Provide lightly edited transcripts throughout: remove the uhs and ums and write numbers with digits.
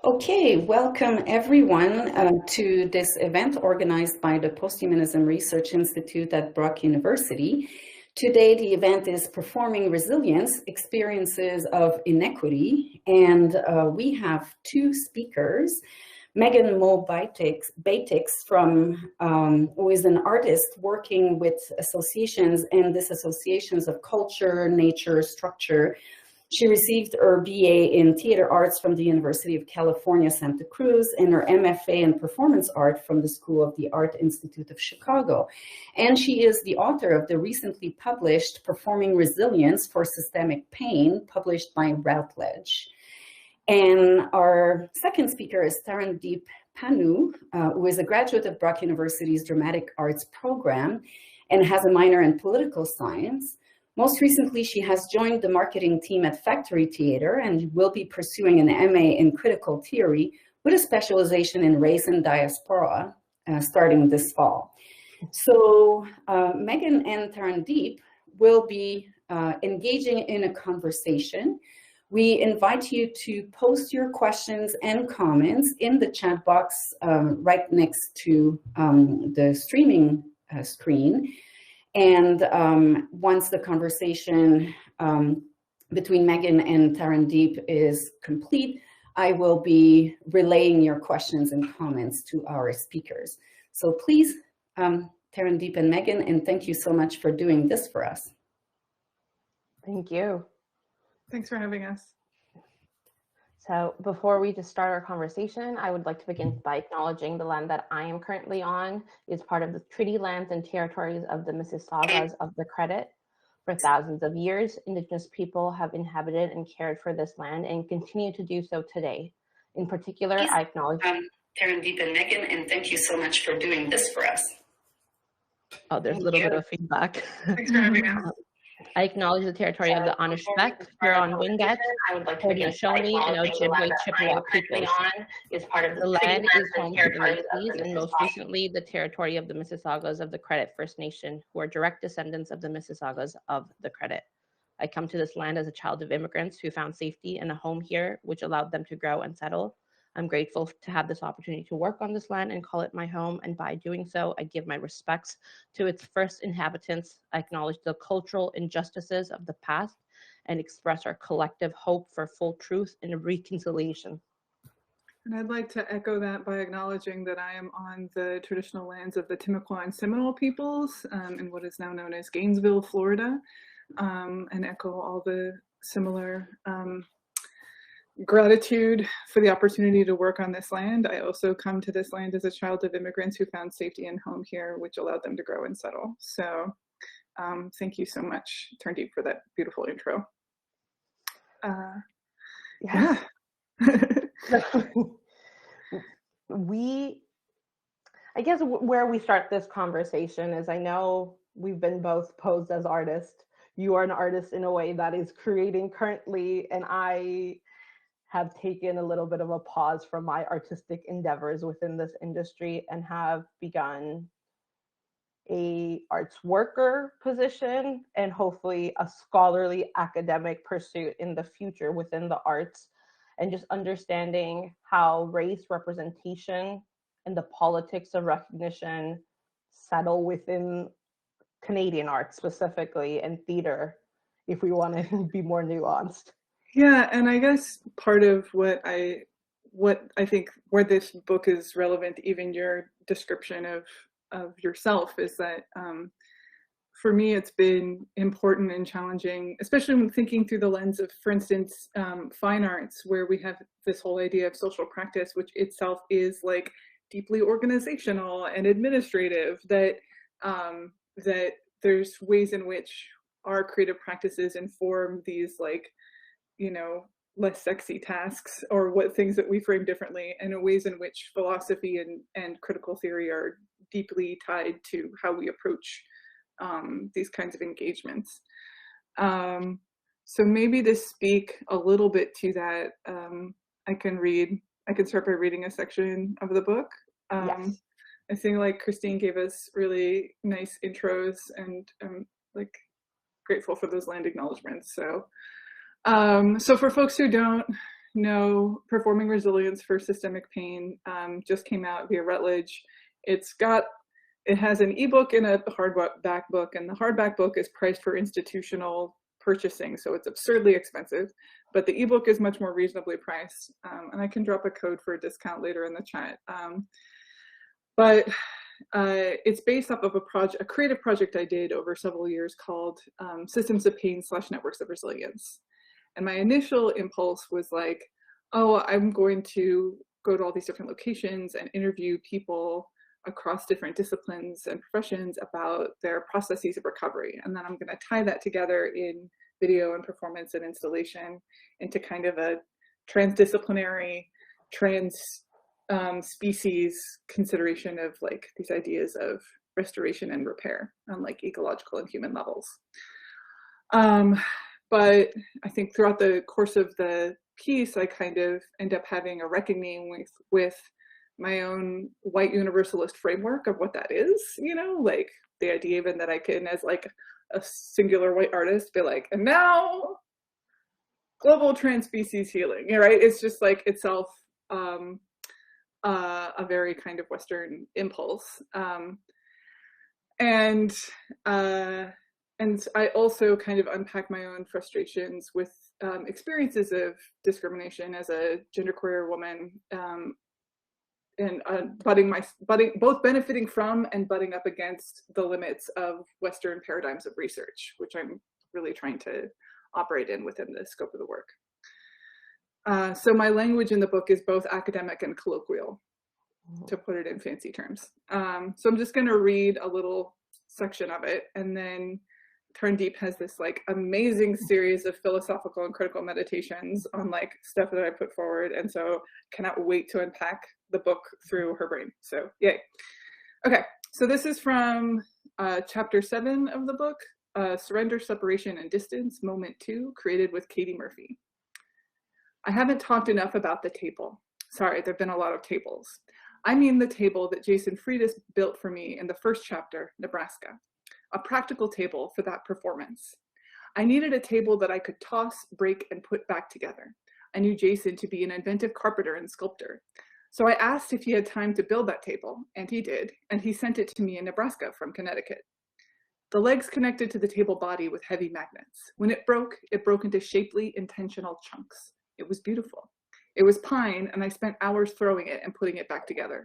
Okay, welcome everyone to this event organized by the Posthumanism Research Institute at Brock University. Today, the event is Performing Resilience, Experiences of Inequity, and we have two speakers. Meghan Beitiks who is an artist working with associations and disassociations of culture, nature, structure. She received her BA in Theater Arts from the University of California, Santa Cruz, and her MFA in Performance Art from the School of the Art Institute of Chicago. And she is the author of the recently published Performing Resilience for Systemic Pain, published by Routledge. And our second speaker is Tarndeep Pannu, who is a graduate of Brock University's Dramatic Arts program and has a minor in political science. Most recently, she has joined the marketing team at Factory Theater and will be pursuing an MA in critical theory with a specialization in race and diaspora starting this fall. So Meghan and Tarndeep will be engaging in a conversation. We invite you to post your questions and comments in the chat box right next to the streaming screen. And once the conversation between Meghan and Tarndeep is complete, I will be relaying your questions and comments to our speakers. So please, Tarndeep and Meghan, and thank you so much for doing this for us. Thank you. Thanks for having us. So before we just start our conversation, I would like to begin by acknowledging the land that I am currently on is part of the treaty lands and territories of the Mississaugas of the Credit. For thousands of years, Indigenous people have inhabited and cared for this land and continue to do so today. In particular, I acknowledge Tarndeep and Meghan, and thank you so much for doing this for us. Oh, there's a little bit of feedback. Thanks for having us. I acknowledge the territory of the Anishinaabeg, Huron-Wendat, Haudenosaunee, and Ojibwe Chippewa peoples. The land is home to the Métis and most recently the territory of the Mississaugas of the Credit First Nation, who are direct descendants of the Mississaugas of the Credit. I come to this land as a child of immigrants who found safety and a home here, which allowed them to grow and settle. I'm grateful to have this opportunity to work on this land and call it my home, and by doing so, I give my respects to its first inhabitants. I acknowledge the cultural injustices of the past and express our collective hope for full truth and reconciliation. And I'd like to echo that by acknowledging that I am on the traditional lands of the Timucua and Seminole peoples in what is now known as Gainesville, Florida, and echo all the similar gratitude for the opportunity to work on this land. I also come to this land as a child of immigrants who found safety and home here, which allowed them to grow and settle. So thank you so much, Tarndeep, for that beautiful intro. Yeah. I guess where we start this conversation is, I know we've been both posed as artists. You are an artist in a way that is creating currently, and I have taken a little bit of a pause from my artistic endeavors within this industry and have begun a arts worker position and hopefully a scholarly academic pursuit in the future within the arts, and just understanding how race representation and the politics of recognition settle within Canadian art specifically, and theater, if we want to be more nuanced. Yeah, and I guess part of what I think where this book is relevant, even your description of yourself, is that for me it's been important and challenging, especially when thinking through the lens of, for instance, fine arts, where we have this whole idea of social practice, which itself is like deeply organizational and administrative, that that there's ways in which our creative practices inform these, like, you know, less sexy tasks, or what things that we frame differently, and ways in which philosophy and critical theory are deeply tied to how we approach these kinds of engagements. So maybe to speak a little bit to that, I can start by reading a section of the book. Yes. I think, like, Christine gave us really nice intros, and I'm like grateful for those land acknowledgements. So for folks who don't know, Performing Resilience for Systemic Pain just came out via Routledge. It has an ebook and a hardback book, and the hardback book is priced for institutional purchasing, so it's absurdly expensive, but the ebook is much more reasonably priced, and I can drop a code for a discount later in the chat. But it's based off of a creative project I did over several years called Systems of Pain / Networks of Resilience. And my initial impulse was like, oh, I'm going to go to all these different locations and interview people across different disciplines and professions about their processes of recovery. And then I'm going to tie that together in video and performance and installation into kind of a transdisciplinary, species consideration of like these ideas of restoration and repair on like ecological and human levels. But I think throughout the course of the piece, I kind of end up having a reckoning with my own white universalist framework of what that is, you know, like the idea even that I can, as like a singular white artist, be like, and now global trans-species healing, right? It's just like itself a very kind of Western impulse. And I also kind of unpack my own frustrations with experiences of discrimination as a genderqueer woman, and both benefiting from and butting up against the limits of Western paradigms of research, which I'm really trying to operate in within the scope of the work. So my language in the book is both academic and colloquial, to put it in fancy terms. So I'm just going to read a little section of it, and then Tarndeep has this like amazing series of philosophical and critical meditations on like stuff that I put forward, and so cannot wait to unpack the book through her brain. So yay. Okay, so this is from chapter 7 of the book, Surrender, Separation, and Distance, Moment 2, created with Katie Murphy. I haven't talked enough about the table. Sorry, there've been a lot of tables. I mean the table that Jason Friedis built for me in the first chapter, Nebraska. A practical table for that performance. I needed a table that I could toss, break, and put back together. I knew Jason to be an inventive carpenter and sculptor. So I asked if he had time to build that table, and he did, and he sent it to me in Nebraska from Connecticut. The legs connected to the table body with heavy magnets. When it broke into shapely, intentional chunks. It was beautiful. It was pine, and I spent hours throwing it and putting it back together.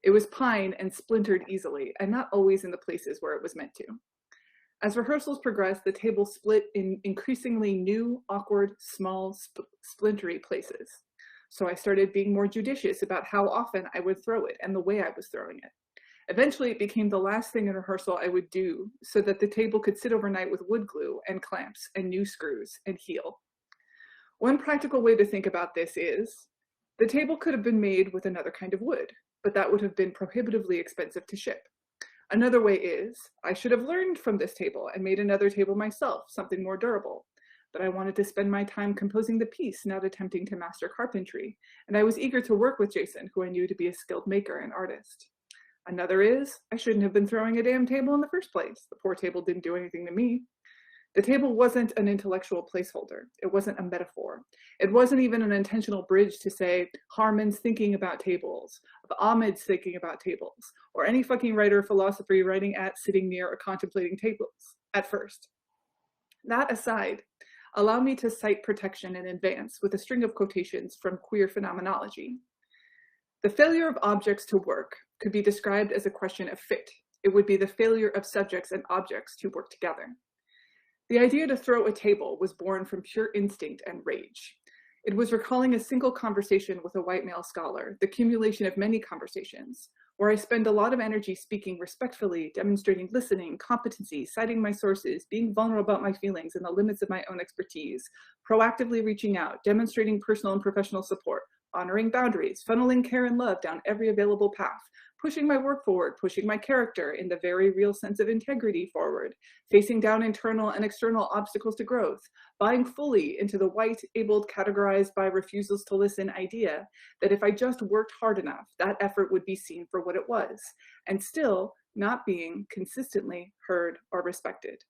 It was pine and splintered easily, and not always in the places where it was meant to. As rehearsals progressed, the table split in increasingly new, awkward, small, splintery places. So I started being more judicious about how often I would throw it and the way I was throwing it. Eventually, it became the last thing in rehearsal I would do so that the table could sit overnight with wood glue and clamps and new screws and heal. One practical way to think about this is, the table could have been made with another kind of wood, but that would have been prohibitively expensive to ship. Another way is, I should have learned from this table and made another table myself, something more durable. But I wanted to spend my time composing the piece, not attempting to master carpentry, and I was eager to work with Jason, who I knew to be a skilled maker and artist. Another is, I shouldn't have been throwing a damn table in the first place. The poor table didn't do anything to me. The table wasn't an intellectual placeholder. It wasn't a metaphor. It wasn't even an intentional bridge to say, Harman's thinking about tables, Ahmed's thinking about tables, or any fucking writer or philosopher writing at, sitting near, or contemplating tables at first. That aside, allow me to cite protection in advance with a string of quotations from queer phenomenology. The failure of objects to work could be described as a question of fit. It would be the failure of subjects and objects to work together. The idea to throw a table was born from pure instinct and rage. It was recalling a single conversation with a white male scholar, the accumulation of many conversations, where I spend a lot of energy speaking respectfully, demonstrating listening, competency, citing my sources, being vulnerable about my feelings and the limits of my own expertise, proactively reaching out, demonstrating personal and professional support, honoring boundaries, funneling care and love down every available path, pushing my work forward, pushing my character in the very real sense of integrity forward, facing down internal and external obstacles to growth, buying fully into the white, abled, categorized by refusals to listen idea that if I just worked hard enough, that effort would be seen for what it was, and still not being consistently heard or respected.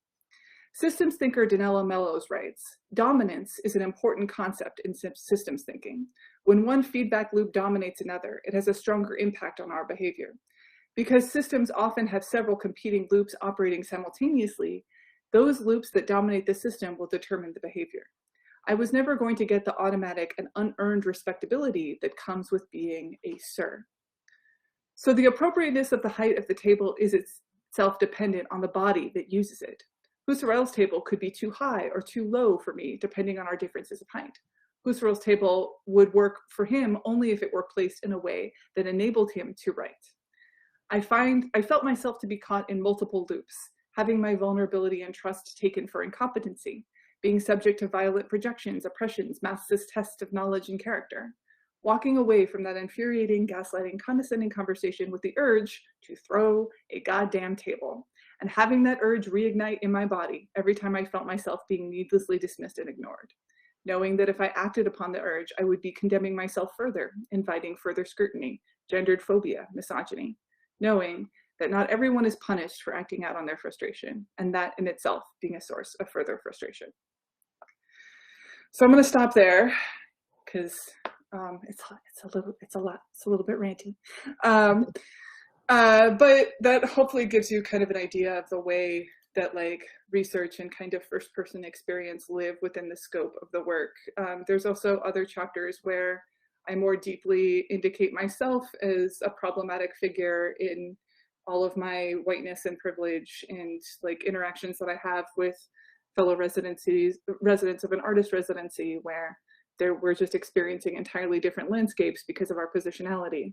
Systems thinker Donella Mellows writes, dominance is an important concept in systems thinking. When one feedback loop dominates another, it has a stronger impact on our behavior. Because systems often have several competing loops operating simultaneously, those loops that dominate the system will determine the behavior. I was never going to get the automatic and unearned respectability that comes with being a sir. So the appropriateness of the height of the table is itself dependent on the body that uses it. Husserl's table could be too high or too low for me, depending on our differences of height. Husserl's table would work for him only if it were placed in a way that enabled him to write. I felt myself to be caught in multiple loops, having my vulnerability and trust taken for incompetency, being subject to violent projections, oppressions, Mathesist tests of knowledge and character, walking away from that infuriating, gaslighting, condescending conversation with the urge to throw a goddamn table, and having that urge reignite in my body every time I felt myself being needlessly dismissed and ignored, knowing that if I acted upon the urge, I would be condemning myself further, inviting further scrutiny, gendered phobia, misogyny, knowing that not everyone is punished for acting out on their frustration, and that in itself being a source of further frustration. So I'm going to stop there because it's a little bit ranty. But that hopefully gives you kind of an idea of the way that like research and kind of first person experience live within the scope of the work. There's also other chapters where I more deeply indicate myself as a problematic figure in all of my whiteness and privilege and like interactions that I have with fellow residents of an artist residency where we're just experiencing entirely different landscapes because of our positionality.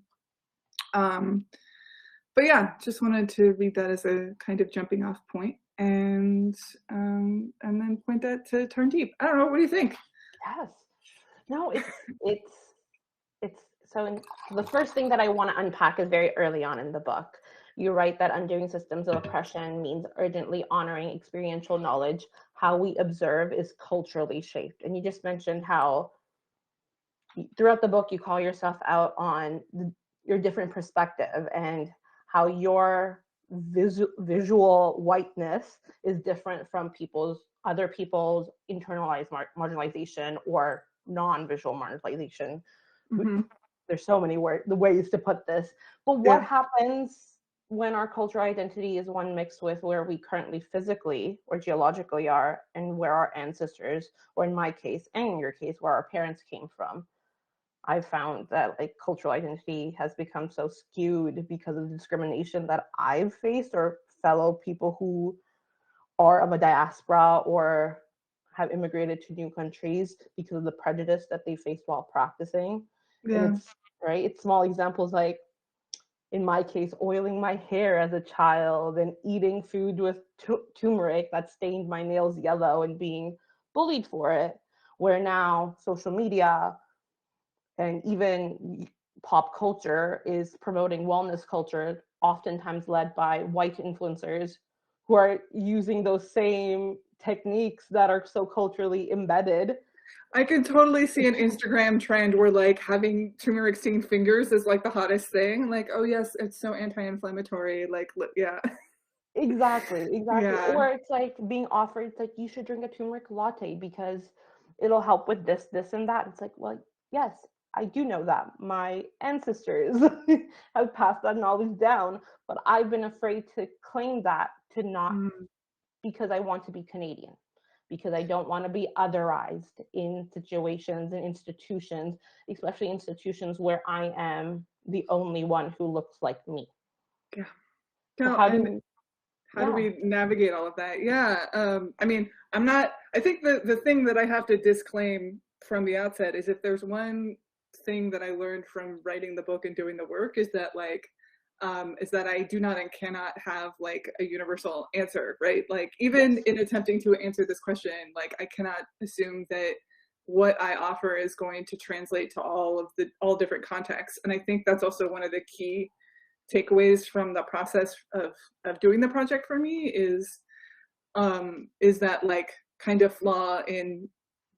But yeah, just wanted to read that as a kind of jumping off point and then point that to Tarndeep. I don't know, what do you think? Yes. No, it's so the first thing that I want to unpack is very early on in the book. You write that undoing systems of oppression means urgently honoring experiential knowledge. How we observe is culturally shaped. And you just mentioned how throughout the book you call yourself out on your different perspective and how your visual whiteness is different from other people's internalized marginalization or non-visual marginalization. Mm-hmm. There's so many ways to put this, but what happens when our cultural identity is one mixed with where we currently physically or geologically are and where our ancestors, or in my case and in your case, where our parents came from? I've found that like cultural identity has become so skewed because of the discrimination that I've faced or fellow people who are of a diaspora or have immigrated to new countries because of the prejudice that they faced while practicing. Yeah. And it's small examples like, in my case, oiling my hair as a child and eating food with turmeric that stained my nails yellow and being bullied for it, where now social media and even pop culture is promoting wellness culture, oftentimes led by white influencers who are using those same techniques that are so culturally embedded. I could totally see an Instagram trend where like having turmeric stained fingers is like the hottest thing. Like, oh yes, it's so anti-inflammatory. Like, yeah. Exactly. Yeah. Or it's like being offered, it's like, you should drink a turmeric latte because it'll help with this, and that. It's like, well, yes, I do know that. My ancestors have passed that knowledge down, but I've been afraid to claim that, to not, because I want to be Canadian, because I don't want to be otherized in situations and institutions, especially institutions where I am the only one who looks like me. Yeah. No, so how do we navigate all of that? Yeah. I mean, I think the thing that I have to disclaim from the outset is if there's one thing that I learned from writing the book and doing the work is that like, is that I do not and cannot have like a universal answer, right? Like even in attempting to answer this question, like I cannot assume that what I offer is going to translate to all different contexts. And I think that's also one of the key takeaways from the process of doing the project for me is that like kind of flaw in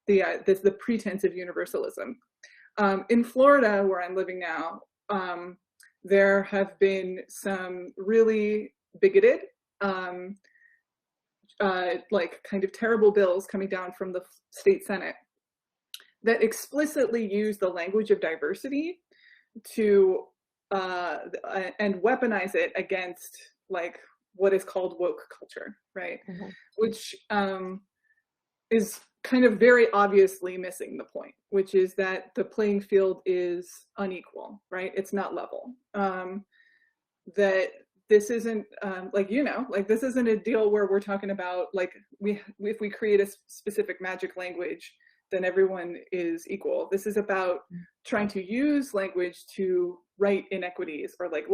the pretense of universalism. In Florida, where I'm living now, there have been some really bigoted, like kind of terrible bills coming down from the state Senate that explicitly use the language of diversity to and weaponize it against like what is called woke culture, right? Mm-hmm. Which is kind of very obviously missing the point, which is that the playing field is unequal, right? It's not level. That this isn't like, you know, like this isn't a deal where we're talking about like if we create a specific magic language, then everyone is equal. This is about trying to use language to right inequities or like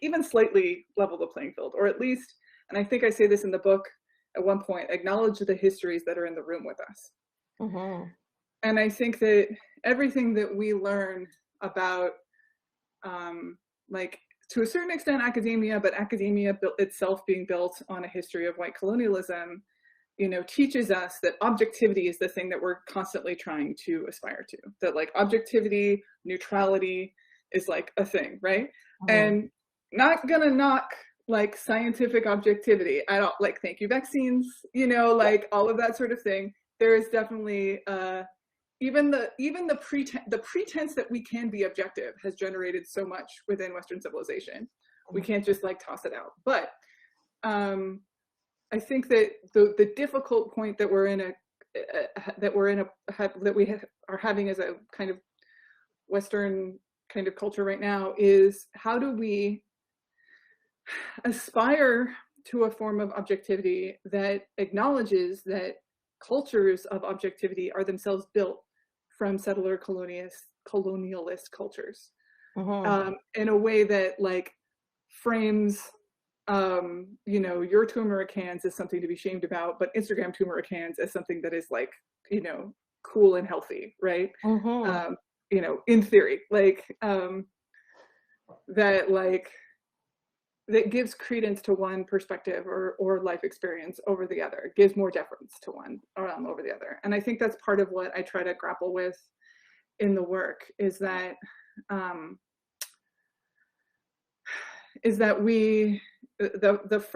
even slightly level the playing field, or at least, and I think I say this in the book at one point, acknowledge the histories that are in the room with us. Mm-hmm. And I think that everything that we learn about like to a certain extent academia, but academia itself being built on a history of white colonialism, you know, teaches us that objectivity is the thing that we're constantly trying to aspire to, that like objectivity, neutrality is like a thing, right? Mm-hmm. And not gonna knock like scientific objectivity. I don't like, thank you vaccines, you know, like all of that sort of thing. There is definitely even the pretense that we can be objective has generated so much within Western civilization. We can't just like toss it out. But I think that the difficult point that we are having as a kind of Western kind of culture right now is, how do we aspire to a form of objectivity that acknowledges that cultures of objectivity are themselves built from settler colonialist cultures, in a way that like frames you know, your turmeric hands as something to be shamed about, but Instagram turmeric hands as something that is like, you know, cool and healthy, right? You know, in theory, like that like that gives credence to one perspective or life experience over the other, gives more deference to one over the other. And I think that's part of what I try to grapple with in the work, is that we the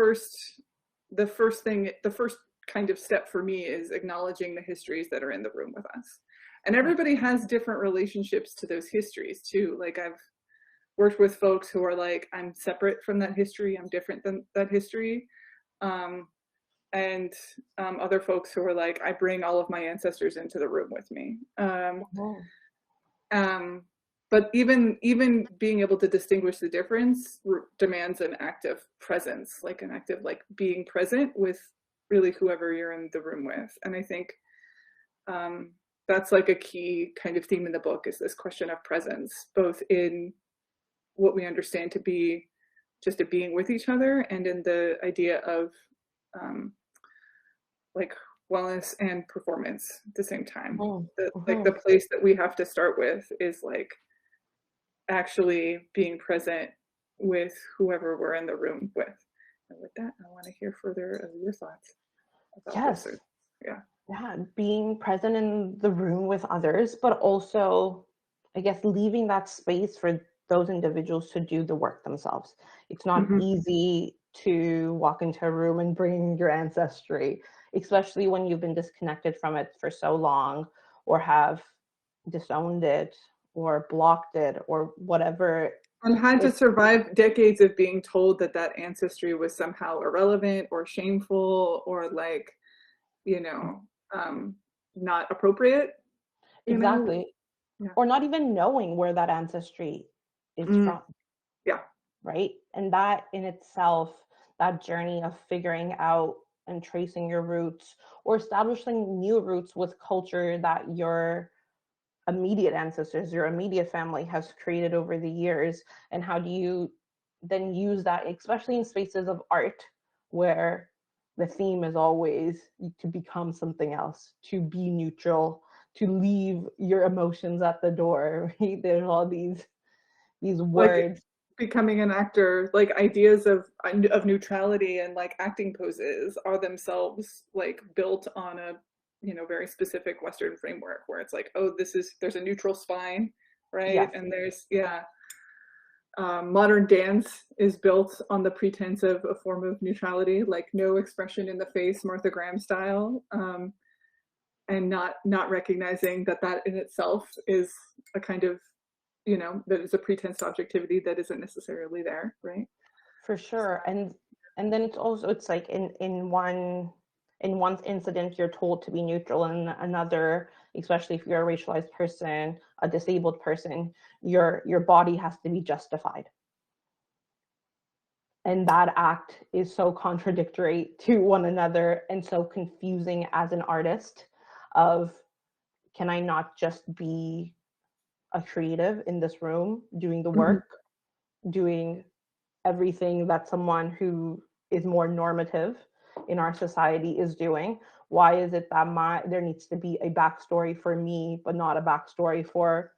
first kind of step for me is acknowledging the histories that are in the room with us. And everybody has different relationships to those histories too. Like I've worked with folks who are like, I'm separate from that history, I'm different than that history. And other folks who are like, I bring all of my ancestors into the room with me. But even being able to distinguish the difference demands an active presence, like an active like being present with really whoever you're in the room with. And I think that's like a key kind of theme in the book, is this question of presence, both in what we understand to be just a being with each other, and in the idea of like wellness and performance at the same time. Like the place that we have to start with is like actually being present with whoever we're in the room with. And with that, I want to hear further of your thoughts about this. Yeah, being present in the room with others, but also, I guess, leaving that space for those individuals to do the work themselves. It's not easy to walk into a room and bring your ancestry, especially when you've been disconnected from it for so long, or have disowned it or blocked it or whatever. And had to survive decades of being told that that ancestry was somehow irrelevant or shameful or like, you know, not appropriate. Exactly. Yeah. Or not even knowing where that ancestry is from. Yeah. Right. And that in itself, that journey of figuring out and tracing your roots, or establishing new roots with culture that your immediate ancestors, your immediate family has created over the years. And how do you then use that, especially in spaces of art where the theme is always to become something else, to be neutral, to leave your emotions at the door, right? There's all these words. Like becoming an actor, like ideas of neutrality and like acting poses are themselves like built on a, you know, very specific Western framework where it's like, oh, there's a neutral spine, right? Yeah. And there's, modern dance is built on the pretense of a form of neutrality, like no expression in the face, Martha Graham style, and not recognizing that that in itself is a kind of, you know, that is a pretense to objectivity that isn't necessarily there, right? For sure. And then it's like in one incident you're told to be neutral, and another, especially if you're a racialized person, a disabled person, your body has to be justified. And that act is so contradictory to one another and so confusing as an artist of, can I not just be a creative in this room doing the work, doing everything that someone who is more normative in our society is doing? Why is it that there needs to be a backstory for me, but not a backstory for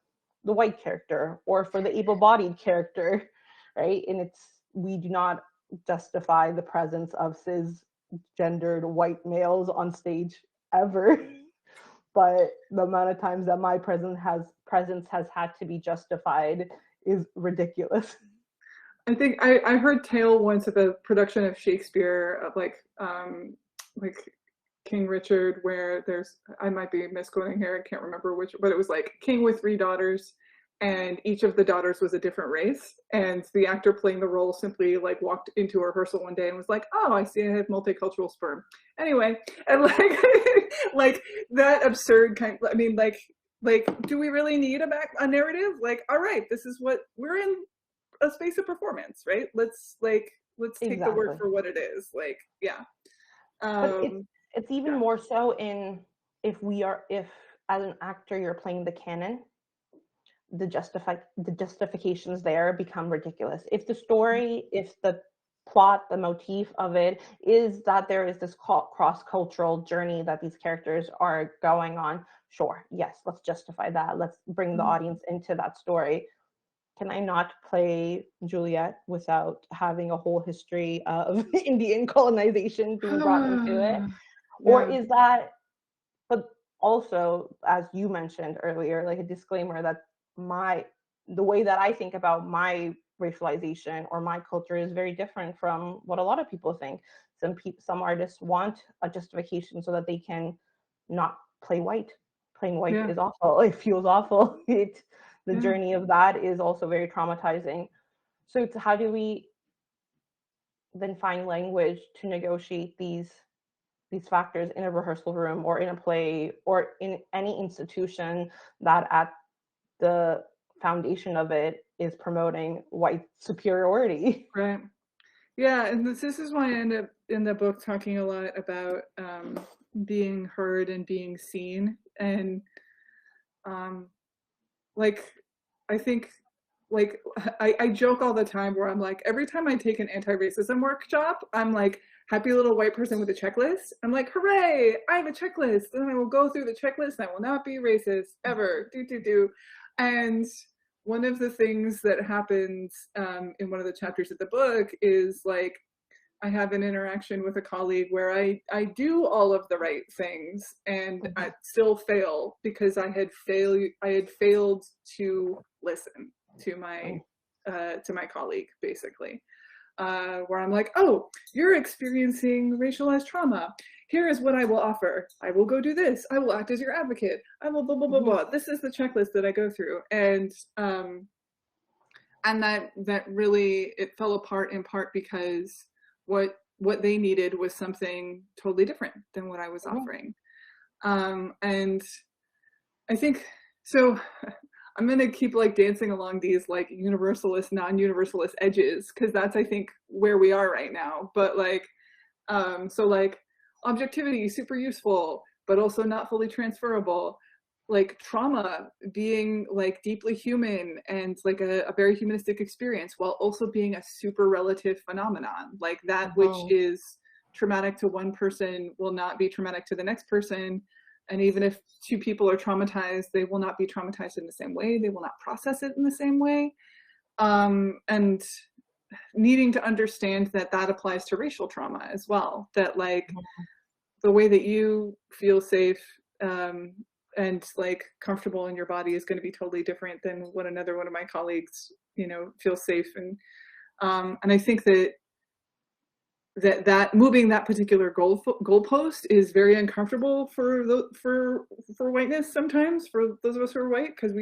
the white character or for the able-bodied character, right? And we do not justify the presence of cisgendered white males on stage ever. But the amount of times that my presence has had to be justified is ridiculous. I think I heard tale once of a production of Shakespeare of like King Richard, where I might be misquoting here, I can't remember which, but it was like king with 3 daughters, and each of the daughters was a different race, and the actor playing the role simply like walked into a rehearsal one day and was like, oh, I see I have multicultural sperm. Anyway, and like like that absurd kind, I mean, like do we really need a narrative? Like, all right, this is what we're in, a space of performance, right? Let's take the word for what it is. Like, yeah. But it's even more so in if as an actor you're playing the canon, the justifications there become ridiculous. If the story, if the plot, the motif of it is that there is this cross-cultural journey that these characters are going on, sure, yes, let's justify that. Let's bring the audience into that story. Can I not play Juliet without having a whole history of Indian colonization being brought into it? Yeah. Or is that, but also, as you mentioned earlier, like a disclaimer that the way that I think about my racialization or my culture is very different from what a lot of people think. Some artists want a justification so that they can not play white. Playing white is awful. It feels awful. The journey of that is also very traumatizing. So it's how do we then find language to negotiate these factors in a rehearsal room or in a play or in any institution that at the foundation of it is promoting white superiority? Right. Yeah, and this is why I end up in the book talking a lot about being heard and being seen. And like, I think, like, I joke all the time where I'm like, every time I take an anti-racism workshop, I'm like, happy little white person with a checklist. I'm like, hooray, I have a checklist. And I will go through the checklist and I will not be racist ever. And one of the things that happens in one of the chapters of the book is like, I have an interaction with a colleague where I do all of the right things and I still fail because I had failed to listen to my colleague, basically, where I'm like, oh, you're experiencing racialized trauma. Here is what I will offer. I will go do this. I will act as your advocate. I will blah, blah, blah, blah. This is the checklist that I go through. And that really, it fell apart in part because what they needed was something totally different than what I was offering. And I think, so I'm going to keep like dancing along these like universalist, non-universalist edges, because that's, I think, where we are right now. But like, so like objectivity, super useful, but also not fully transferable. Like trauma being like deeply human and like a very humanistic experience, while also being a super relative phenomenon. Like that which is traumatic to one person will not be traumatic to the next person. And even if 2 people are traumatized, they will not be traumatized in the same way. They will not process it in the same way. And needing to understand that that applies to racial trauma as well. That like the way that you feel safe and like comfortable in your body is going to be totally different than what another one of my colleagues you know, feel safe. And I think that moving that particular goalpost is very uncomfortable for whiteness sometimes, for those of us who are white, because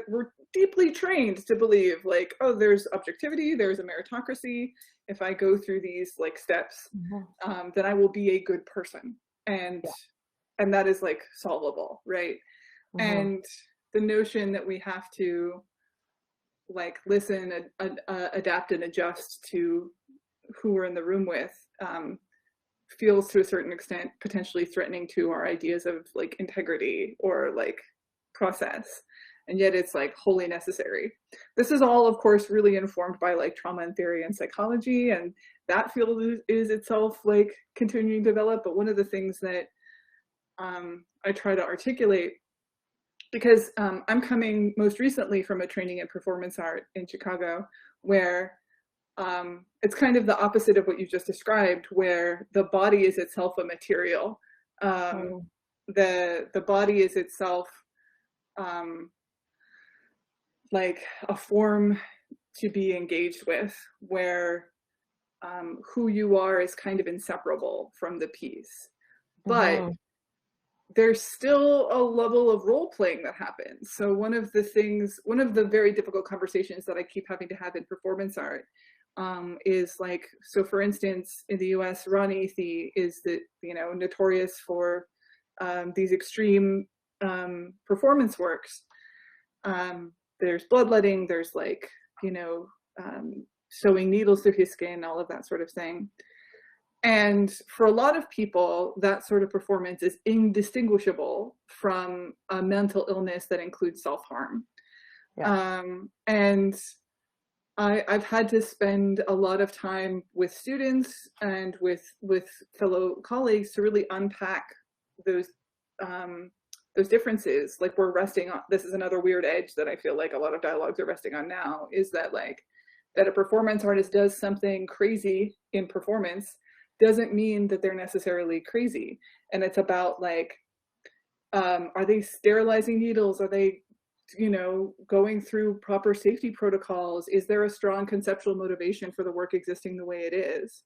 we're deeply trained to believe like, oh, there's objectivity, there's a meritocracy. If I go through these like steps, then I will be a good person, and that is like solvable, right? And the notion that we have to like listen, adapt, and adjust to who we're in the room with feels to a certain extent potentially threatening to our ideas of like integrity or like process, and yet it's like wholly necessary. This is all, of course, really informed by like trauma and theory and psychology, and that field is itself like continuing to develop. But one of the things that I try to articulate, because I'm coming most recently from a training in performance art in Chicago, where it's kind of the opposite of what you just described, where the body is itself a material. The body is itself like a form to be engaged with, where who you are is kind of inseparable from the piece. But there's still a level of role playing that happens. So one of the very difficult conversations that I keep having to have in performance art is like, so for instance, in the US, Roniti is notorious for these extreme performance works. There's bloodletting, there's like, sewing needles through his skin, all of that sort of thing. And for a lot of people, that sort of performance is indistinguishable from a mental illness that includes self-harm. And I've had to spend a lot of time with students and with fellow colleagues to really unpack those differences. Like, we're resting on, this is another weird edge that I feel like a lot of dialogues are resting on now, is that like, that a performance artist does something crazy in performance doesn't mean that they're necessarily crazy. And it's about like, are they sterilizing needles? Are they, going through proper safety protocols? Is there a strong conceptual motivation for the work existing the way it is?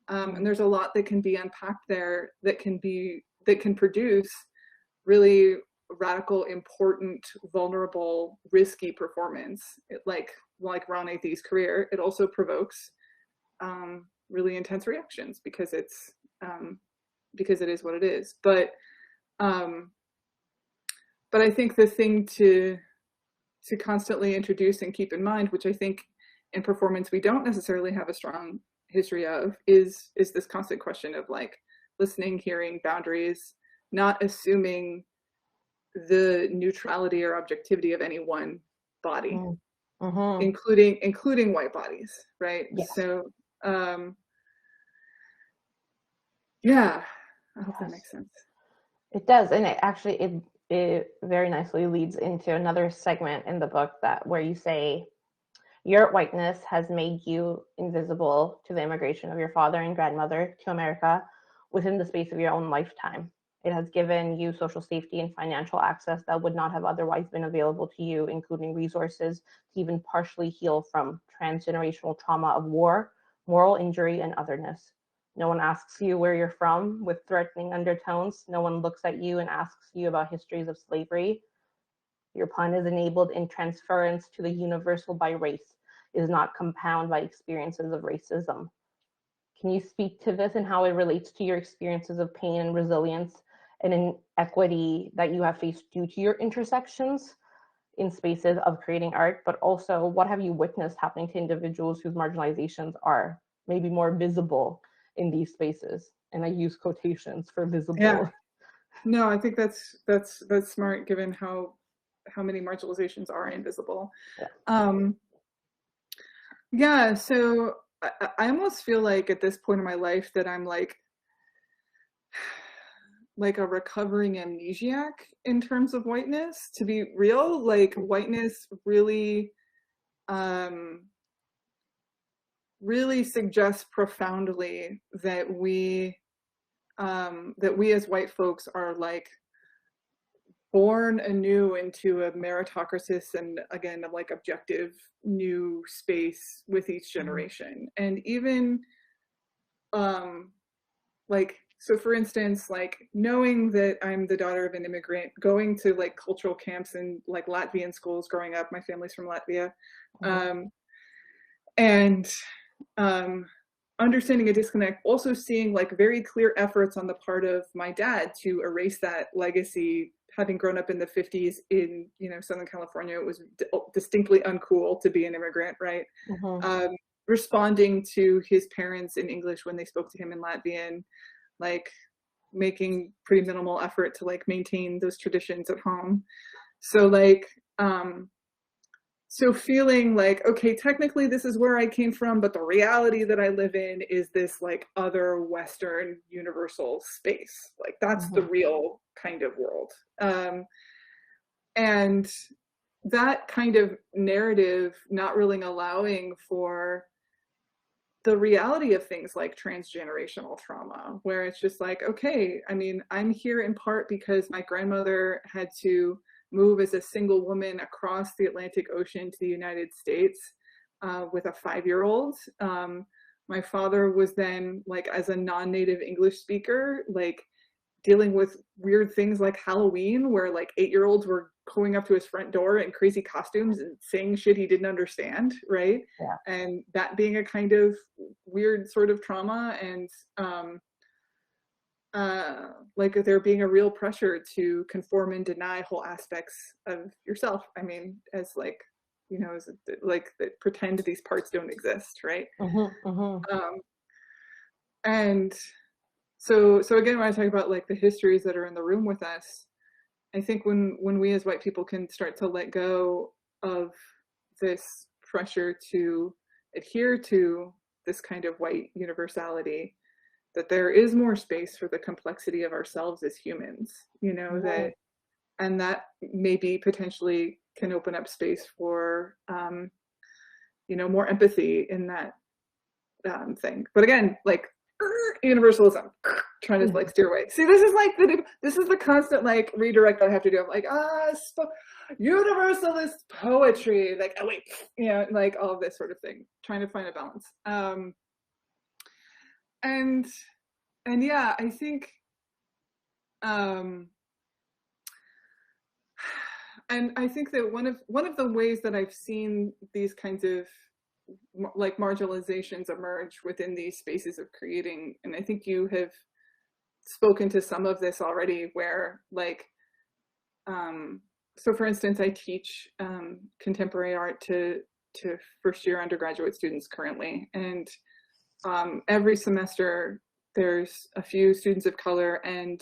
And there's a lot that can be unpacked there that can produce really radical, important, vulnerable, risky performance. Like Roniti's career, it also provokes really intense reactions because it is what it is. But I think the thing to constantly introduce and keep in mind, which I think in performance we don't necessarily have a strong history of, is this constant question of like listening, hearing, boundaries, not assuming the neutrality or objectivity of any one body, including white bodies, right? Yes. So yeah, I hope that makes sense. It does, and it very nicely leads into another segment in the book where you say, your whiteness has made you invisible to the immigration of your father and grandmother to America within the space of your own lifetime. It has given you social safety and financial access that would not have otherwise been available to you, including resources to even partially heal from transgenerational trauma of war, moral injury, and otherness. No one asks you where you're from with threatening undertones. No one looks at you and asks you about histories of slavery. Your pun is enabled in transference to the universal by race, is not compounded by experiences of racism. Can you speak to this and how it relates to your experiences of pain and resilience and inequity that you have faced due to your intersections in spaces of creating art, but also what have you witnessed happening to individuals whose marginalizations are maybe more visible in these spaces? And I use quotations for visible. Yeah. No, I think that's smart, given how many marginalizations are invisible. Yeah. So I almost feel like at this point in my life that I'm like a recovering amnesiac in terms of whiteness. To be real, like whiteness really really suggests profoundly that we as white folks are like born anew into a meritocracy and, again, like objective new space with each generation. And even like, so for instance, like knowing that I'm the daughter of an immigrant, going to like cultural camps and like Latvian schools growing up, my family's from Latvia, and understanding a disconnect, also seeing like very clear efforts on the part of my dad to erase that legacy. Having grown up in the 50s in, you know, Southern California, it was distinctly uncool to be an immigrant, right? Responding to his parents in English when they spoke to him in Latvian, like making pretty minimal effort to like maintain those traditions at home. So like, so feeling like, okay, technically this is where I came from, but the reality that I live in is this like other Western universal space. Like that's the real kind of world. And that kind of narrative not really allowing for the reality of things like transgenerational trauma, where it's just like, okay, I mean, I'm here in part because my grandmother had to move as a single woman across the Atlantic Ocean to the United States with a 5-year-old. My father was then, like, as a non-native English speaker, like dealing with weird things like Halloween, where like 8-year-olds were going up to his front door in crazy costumes and saying shit he didn't understand, right? Yeah. And that being a kind of weird sort of trauma, and like there being a real pressure to conform and deny whole aspects of yourself. I mean, as like, you know, as like that pretend these parts don't exist, right? And so again, when I talk about like the histories that are in the room with us, I think when we as white people can start to let go of this pressure to adhere to this kind of white universality, that there is more space for the complexity of ourselves as humans, you know, that, and that maybe potentially can open up space for, you know, more empathy in that thing. But again, like universalism, trying to like steer away. See, this is like this is the constant like redirect that I have to do. I'm like, universalist poetry, like, oh wait, you know, like all of this sort of thing, trying to find a balance. And yeah, I think, and I think that one of the ways that I've seen these kinds of like marginalizations emerge within these spaces of creating, and I think you have spoken to some of this already, where like, so for instance, I teach contemporary art to first-year undergraduate students currently, and every semester there's a few students of color, and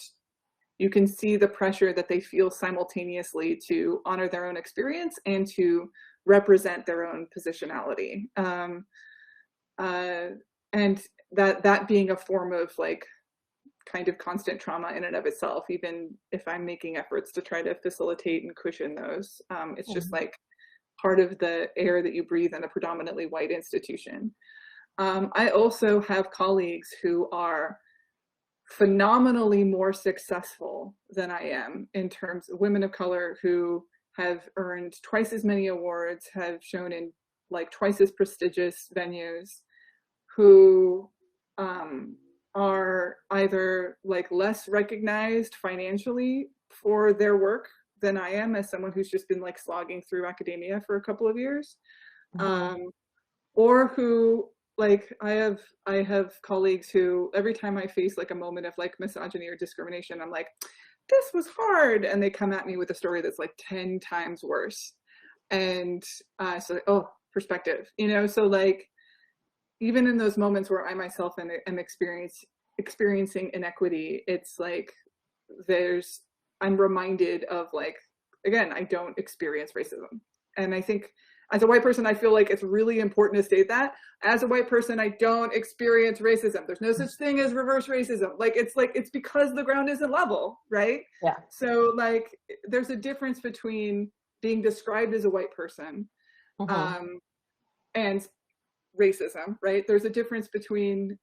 you can see the pressure that they feel simultaneously to honor their own experience and to represent their own positionality. And that being a form of like kind of constant trauma in and of itself, even if I'm making efforts to try to facilitate and cushion those. It's just like part of the air that you breathe in a predominantly white institution. I also have colleagues who are phenomenally more successful than I am in terms of women of color who have earned twice as many awards, have shown in like twice as prestigious venues, who are either like less recognized financially for their work than I am as someone who's just been like slogging through academia for a couple of years, or who, like, I have colleagues who every time I face like a moment of like misogyny or discrimination, I'm like, this was hard, and they come at me with a story that's like 10 times worse. And so, oh, perspective, you know. So like, even in those moments where I myself am experiencing inequity, it's like I'm reminded of like, again, I don't experience racism. And I think as a white person, I feel like it's really important to state that. As a white person, I don't experience racism. There's no such thing as reverse racism. It's because the ground isn't level, right? Yeah. So like, there's a difference between being described as a white person and racism, right? There's a difference between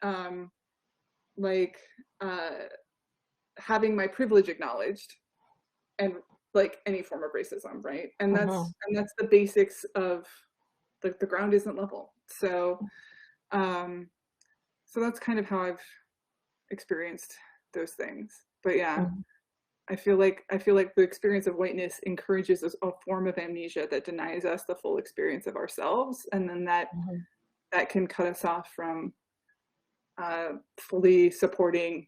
having my privilege acknowledged and like any form of racism, right? And that's the basics of the ground isn't level. So so that's kind of how I've experienced those things. But yeah, I feel like the experience of whiteness encourages a form of amnesia that denies us the full experience of ourselves, and then that can cut us off from fully supporting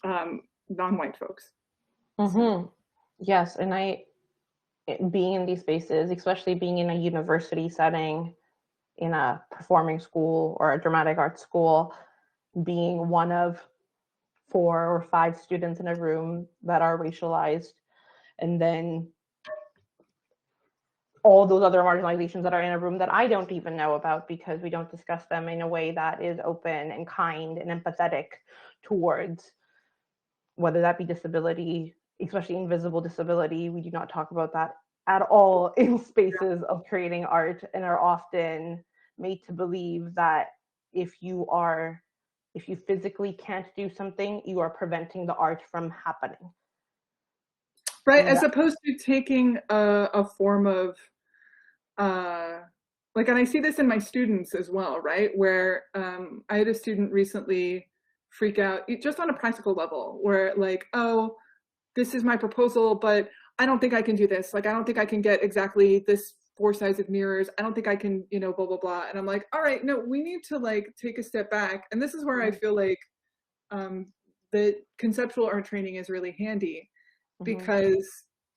non-white folks. So. Yes, and being in these spaces, especially being in a university setting, in a performing school or a dramatic arts school, being one of 4 or 5 students in a room that are racialized, and then all those other marginalizations that are in a room that I don't even know about because we don't discuss them in a way that is open and kind and empathetic towards, whether that be disability, especially invisible disability. We do not talk about that at all in spaces of creating art, and are often made to believe that if you physically can't do something, you are preventing the art from happening. Right, as opposed to taking a form of like, and I see this in my students as well, right? Where I had a student recently freak out just on a practical level, where like, oh, this is my proposal, but I don't think I can do this. Like, I don't think I can get exactly this 4 sized mirrors. I don't think I can, you know, blah, blah, blah. And I'm like, all right, no, we need to like take a step back. And this is where I feel like the conceptual art training is really handy, because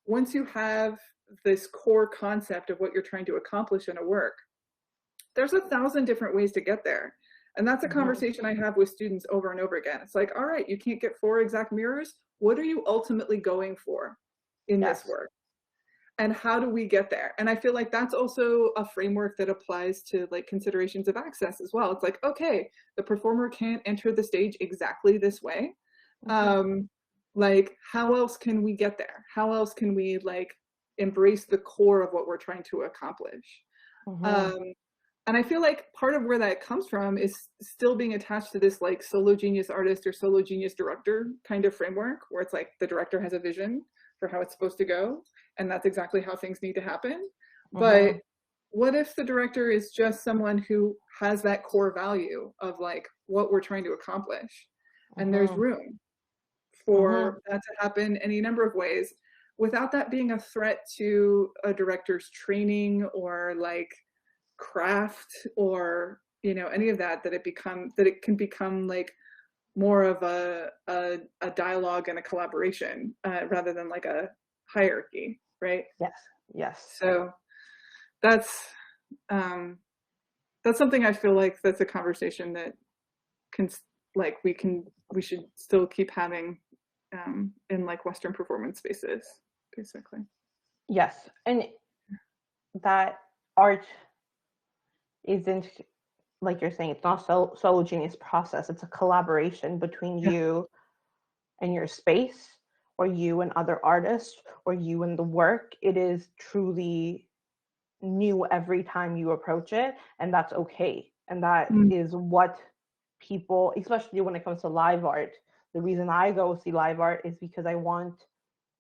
once you have this core concept of what you're trying to accomplish in a work, there's 1,000 different ways to get there. And that's a conversation I have with students over and over again. It's like, all right, you can't get 4 exact mirrors. What are you ultimately going for in this work? And how do we get there? And I feel like that's also a framework that applies to like considerations of access as well. It's like, okay, the performer can't enter the stage exactly this way. Like, how else can we get there? How else can we like embrace the core of what we're trying to accomplish? And I feel like part of where that comes from is still being attached to this like solo genius artist or solo genius director kind of framework, where it's like the director has a vision for how it's supposed to go, and that's exactly how things need to happen. But what if the director is just someone who has that core value of like what we're trying to accomplish, and there's room for that to happen any number of ways without that being a threat to a director's training or like craft or, you know, any of that, that it can become like more of a dialogue and a collaboration rather than like a hierarchy, right? Yes. So that's something I feel like that's a conversation that can like we should still keep having in like Western performance spaces, basically. Yes, and that art isn't, like you're saying, it's not solo genius process. It's a collaboration between you and your space, or you and other artists, or you and the work. It is truly new every time you approach it, and that's okay. And that is what people, especially when it comes to live art, the reason I go see live art is because I want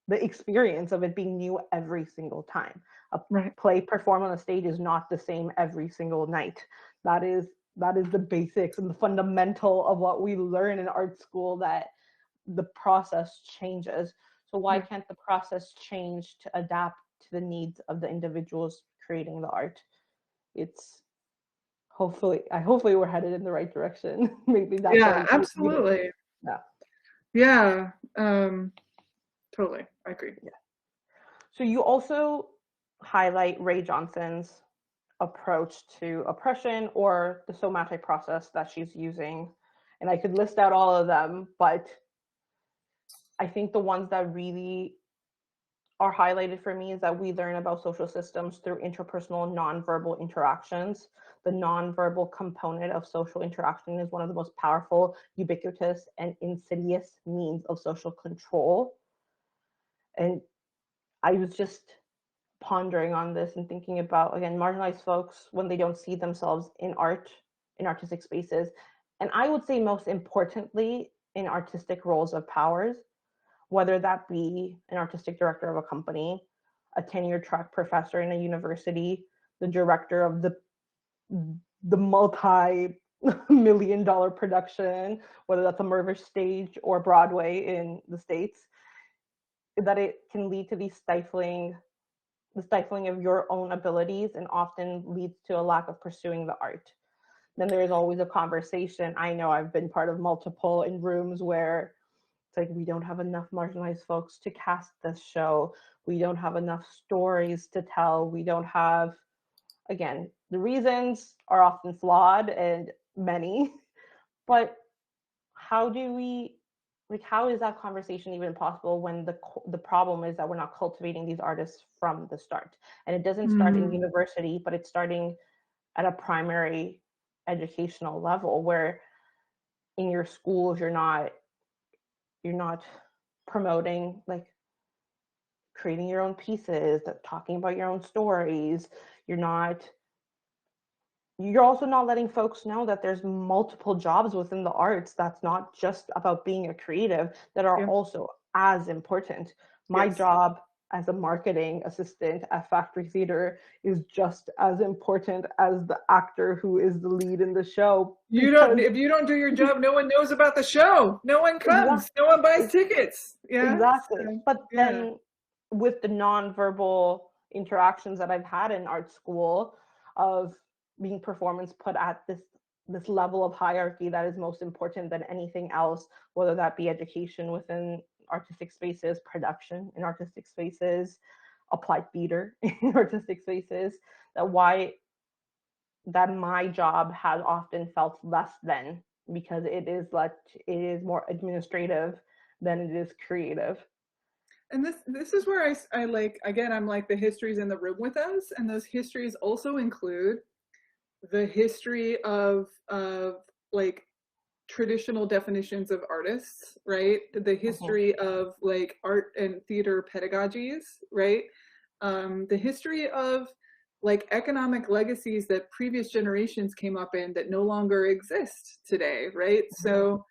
the experience of it being new every single time. A play performed on a stage is not the same every single night. That is the basics and the fundamental of what we learn in art school, that the process changes. So why can't the process change to adapt to the needs of the individuals creating the art? It's hopefully we're headed in the right direction. Maybe that's absolutely. Totally, I agree. So you also highlight Ray Johnson's approach to oppression, or the somatic process that she's using, and I could list out all of them, but I think the ones that really are highlighted for me is that we learn about social systems through interpersonal nonverbal interactions. The nonverbal component of social interaction is one of the most powerful, ubiquitous, and insidious means of social control. And I was just pondering on this and thinking about, again, marginalized folks when they don't see themselves in art, in artistic spaces, and I would say most importantly in artistic roles of powers, whether that be an artistic director of a company, a tenure track professor in a university, the director of the multi-million-dollar production, whether that's a Mirvish stage or Broadway in the States, that it can lead to the stifling of your own abilities, and often leads to a lack of pursuing the art. Then there is always a conversation. I know I've been part of multiple in rooms where it's like, we don't have enough marginalized folks to cast this show. We don't have enough stories to tell. We don't have, again, the reasons are often flawed and many, but how do we, like, how is that conversation even possible when the problem is that we're not cultivating these artists from the start? And it doesn't start in university, but it's starting at a primary educational level, where in your schools you're not promoting like creating your own pieces, talking about your own stories. You're also not letting folks know that there's multiple jobs within the arts that's not just about being a creative, that are also as important. My job as a marketing assistant at Factory Theater is just as important as the actor who is the lead in the show. If you don't do your job, no one knows about the show. No one comes. No one buys tickets. Yeah. Exactly. But then with the nonverbal interactions that I've had in art school of being performance put at this level of hierarchy that is most important than anything else, whether that be education within artistic spaces, production in artistic spaces, applied theater in artistic spaces, that my job has often felt less than, because it is more administrative than it is creative. And this is where I like, again, I'm like, the histories in the room with us, and those histories also include the history of like traditional definitions of artists, right? The history of like art and theater pedagogies, right? The history of like economic legacies that previous generations came up in that no longer exist today, right? So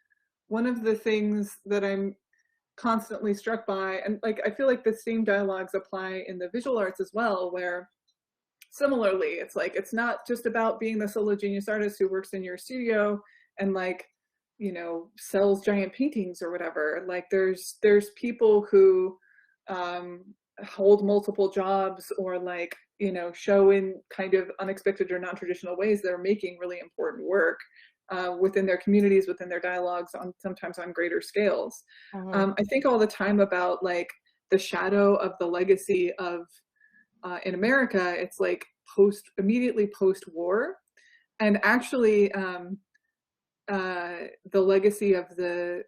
one of the things that I'm constantly struck by, and like I feel like the same dialogues apply in the visual arts as well, where similarly it's like, it's not just about being the solo genius artist who works in your studio and like, you know, sells giant paintings or whatever. Like there's people who hold multiple jobs, or like, you know, show in kind of unexpected or non-traditional ways that are making really important work within their communities, within their dialogues, sometimes on greater scales. I think all the time about like the shadow of the legacy of in America. It's like immediately post-war, and actually the legacy of the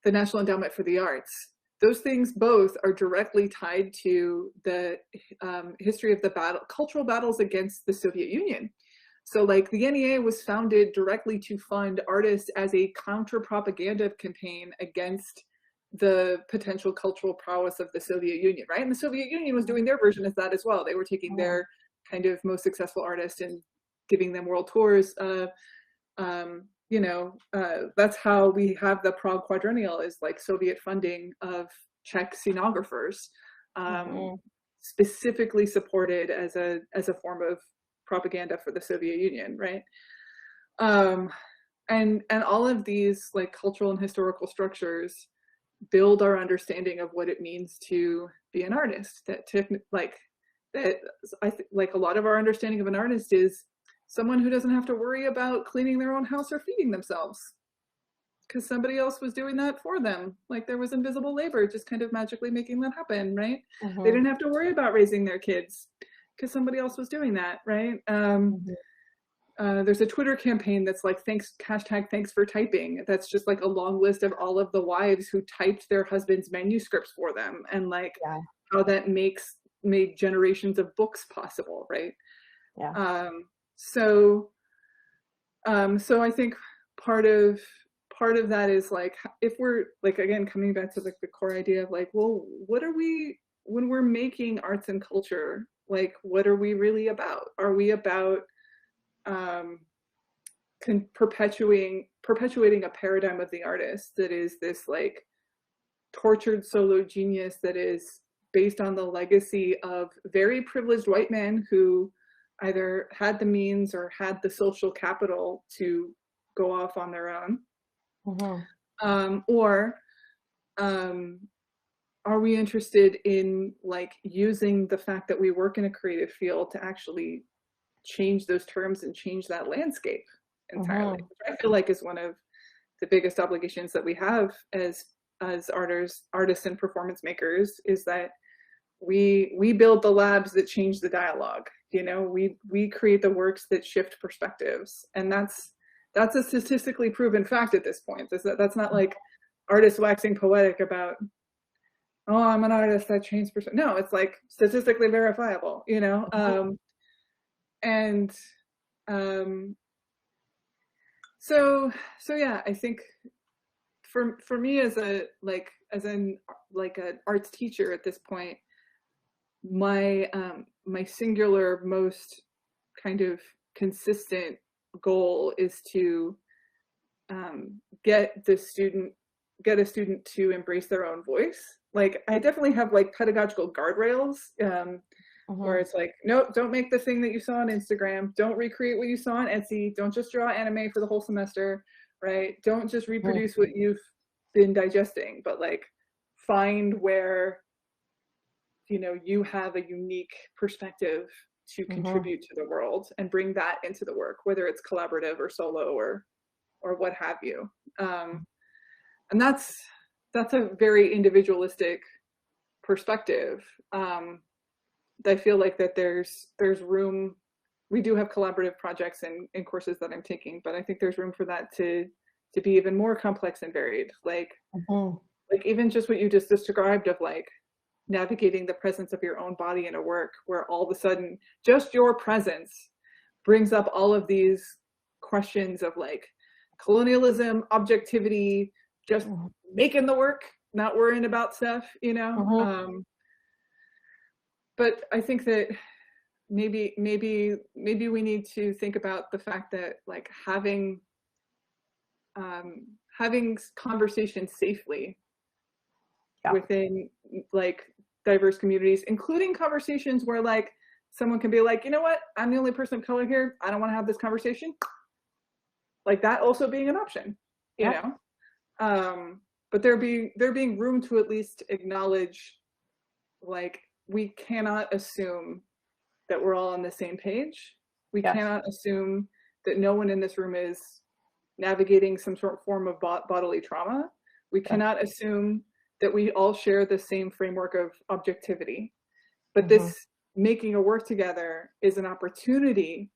National Endowment for the Arts. Those things both are directly tied to the history of the cultural battles against the Soviet Union. So like the NEA was founded directly to fund artists as a counter-propaganda campaign against the potential cultural prowess of the Soviet Union, right? And the Soviet Union was doing their version of that as well. They were taking their kind of most successful artists and giving them world tours. You know, that's how we have the Prague Quadrennial, is like Soviet funding of Czech scenographers, specifically supported as a form of propaganda for the Soviet Union, right? And all of these like cultural and historical structures build our understanding of what it means to be an artist. Like a lot of our understanding of an artist is someone who doesn't have to worry about cleaning their own house or feeding themselves, because somebody else was doing that for them. Like there was invisible labor just kind of magically making that happen, right? They didn't have to worry about raising their kids because somebody else was doing that, right? There's a Twitter campaign that's like, #thanks for typing. That's just like a long list of all of the wives who typed their husband's manuscripts for them, and like how that made generations of books possible, right? So I think part of that is like, if we're like, again, coming back to like the core idea of like, well, what are we, when we're making arts and culture, like, what are we really about? Are we about perpetuating a paradigm of the artist that is this like tortured solo genius that is based on the legacy of very privileged white men who either had the means or had the social capital to go off on their own. Or are we interested in like using the fact that we work in a creative field to actually change those terms and change that landscape entirely, which I feel like is one of the biggest obligations that we have as artists and performance makers, is that we build the labs that change the dialogue. You know, we create the works that shift perspectives, and that's a statistically proven fact at this point. That's not like artists waxing poetic about, oh, I'm an artist that changed perspective. No, it's like statistically verifiable, you know. So yeah, I think for me as an arts teacher at this point, my singular most kind of consistent goal is to get a student to embrace their own voice. Like, I definitely have like pedagogical guardrails where it's like, nope, don't make the thing that you saw on Instagram. Don't recreate what you saw on Etsy. Don't just draw anime for the whole semester, right? Don't just reproduce what you've been digesting, but like find where, you know, you have a unique perspective to contribute to the world and bring that into the work, whether it's collaborative or solo or what have you. And that's a very individualistic perspective. I feel like that there's room. We do have collaborative projects in courses that I'm taking, but I think there's room for that to be even more complex and varied. Like even just what you just described of like navigating the presence of your own body in a work, where all of a sudden just your presence brings up all of these questions of like colonialism, objectivity, just making the work, not worrying about stuff, you know. But I think that maybe we need to think about the fact that like having conversations safely within like diverse communities, including conversations where like someone can be like, you know what, I'm the only person of color here, I don't want to have this conversation. Like that also being an option, you know. But there being room to at least acknowledge, like, we cannot assume that we're all on the same page. We cannot assume that no one in this room is navigating some sort of form of bodily trauma. We cannot assume that we all share the same framework of objectivity. But this making a work together is an opportunity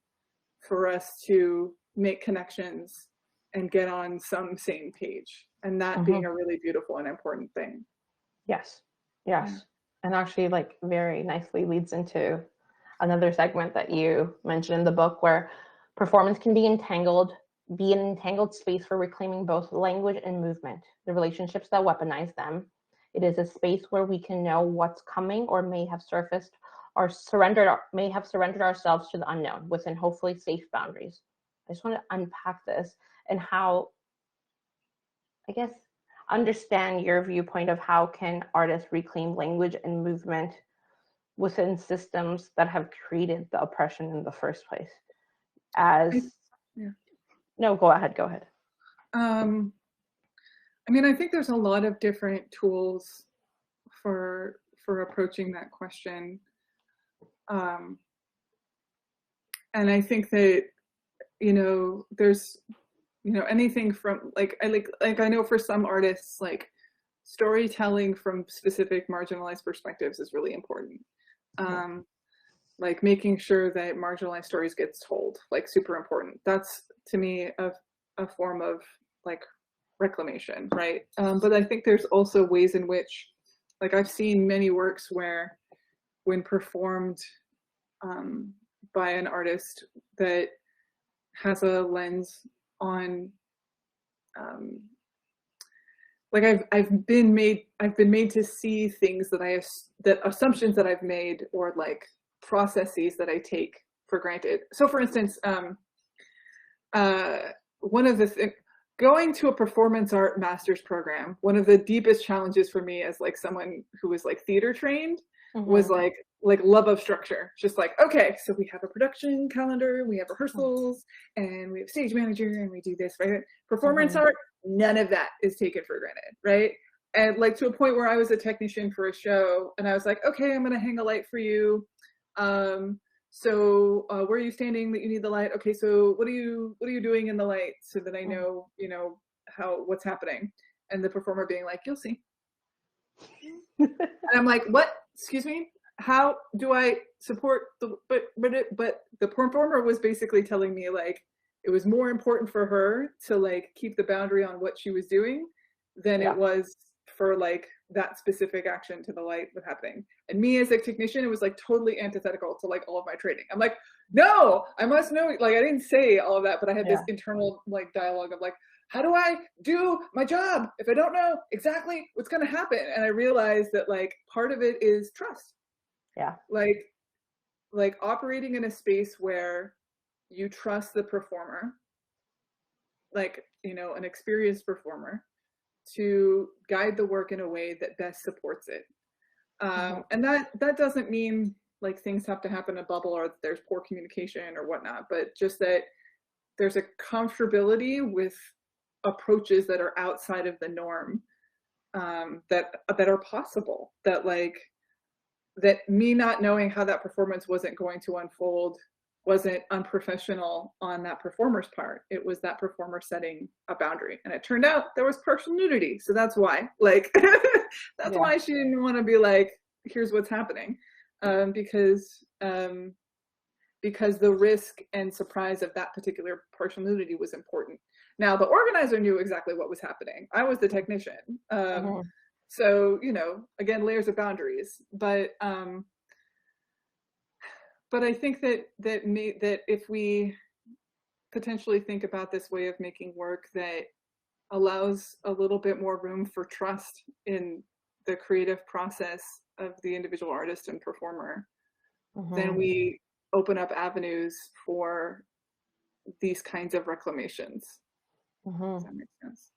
for us to make connections and get on some same page. And that being a really beautiful and important thing. Yes. And actually, like, very nicely leads into another segment that you mentioned in the book, where performance can be an entangled space for reclaiming both language and movement, the relationships that weaponize them. It is a space where we can know what's coming or may have surfaced or may have surrendered ourselves to the unknown within hopefully safe boundaries. I just want to unpack this and how, I guess, understand your viewpoint of how can artists reclaim language and movement within systems that have created the oppression in the first place. No, go ahead. I mean, I think there's a lot of different tools for approaching that question. And I think that, you know, there's, you know, anything from like I know for some artists, like storytelling from specific marginalized perspectives is really important. Like making sure that marginalized stories gets told, like super important. That's to me a form of like reclamation, right? But I think there's also ways in which, like, I've seen many works where when performed by an artist that has a lens on like I've been made to see things that assumptions that I've made, or like processes that I take for granted. So for instance, one of the going to a performance art master's program, one of the deepest challenges for me as like someone who was like theater trained was like love of structure. Just like, okay, so we have a production calendar, we have rehearsals, and we have stage manager, and we do this, right? Performance art, none of that is taken for granted, right? And like to a point where I was a technician for a show, and I was like, okay, I'm gonna hang a light for you. So where are you standing that you need the light? Okay, so what are you doing in the light so that I know, you know, what's happening? And the performer being like, you'll see. And I'm like, what? Excuse me? How do I support the but the performer was basically telling me like it was more important for her to like keep the boundary on what she was doing than it was for like that specific action to the light was happening. And me as a technician, it was like totally antithetical to like all of my training. I'm like, no, I must know, like I didn't say all of that, but I had this internal like dialogue of like, how do I do my job if I don't know exactly what's going to happen? And I realized that like part of it is trust. Yeah. Like operating in a space where you trust the performer, like, you know, an experienced performer, to guide the work in a way that best supports it. And that doesn't mean like things have to happen in a bubble or there's poor communication or whatnot, but just that there's a comfortability with approaches that are outside of the norm, that are possible, that like, that me not knowing how that performance wasn't going to unfold wasn't unprofessional on that performer's part. It was that performer setting a boundary. And it turned out there was partial nudity. So that's why, like, that's why she didn't want to be like, here's what's happening. Because the risk and surprise of that particular partial nudity was important. Now, the organizer knew exactly what was happening. I was the technician. So, you know, again, layers of boundaries, but I think that if we potentially think about this way of making work that allows a little bit more room for trust in the creative process of the individual artist and performer, then we open up avenues for these kinds of reclamations. Does that make sense?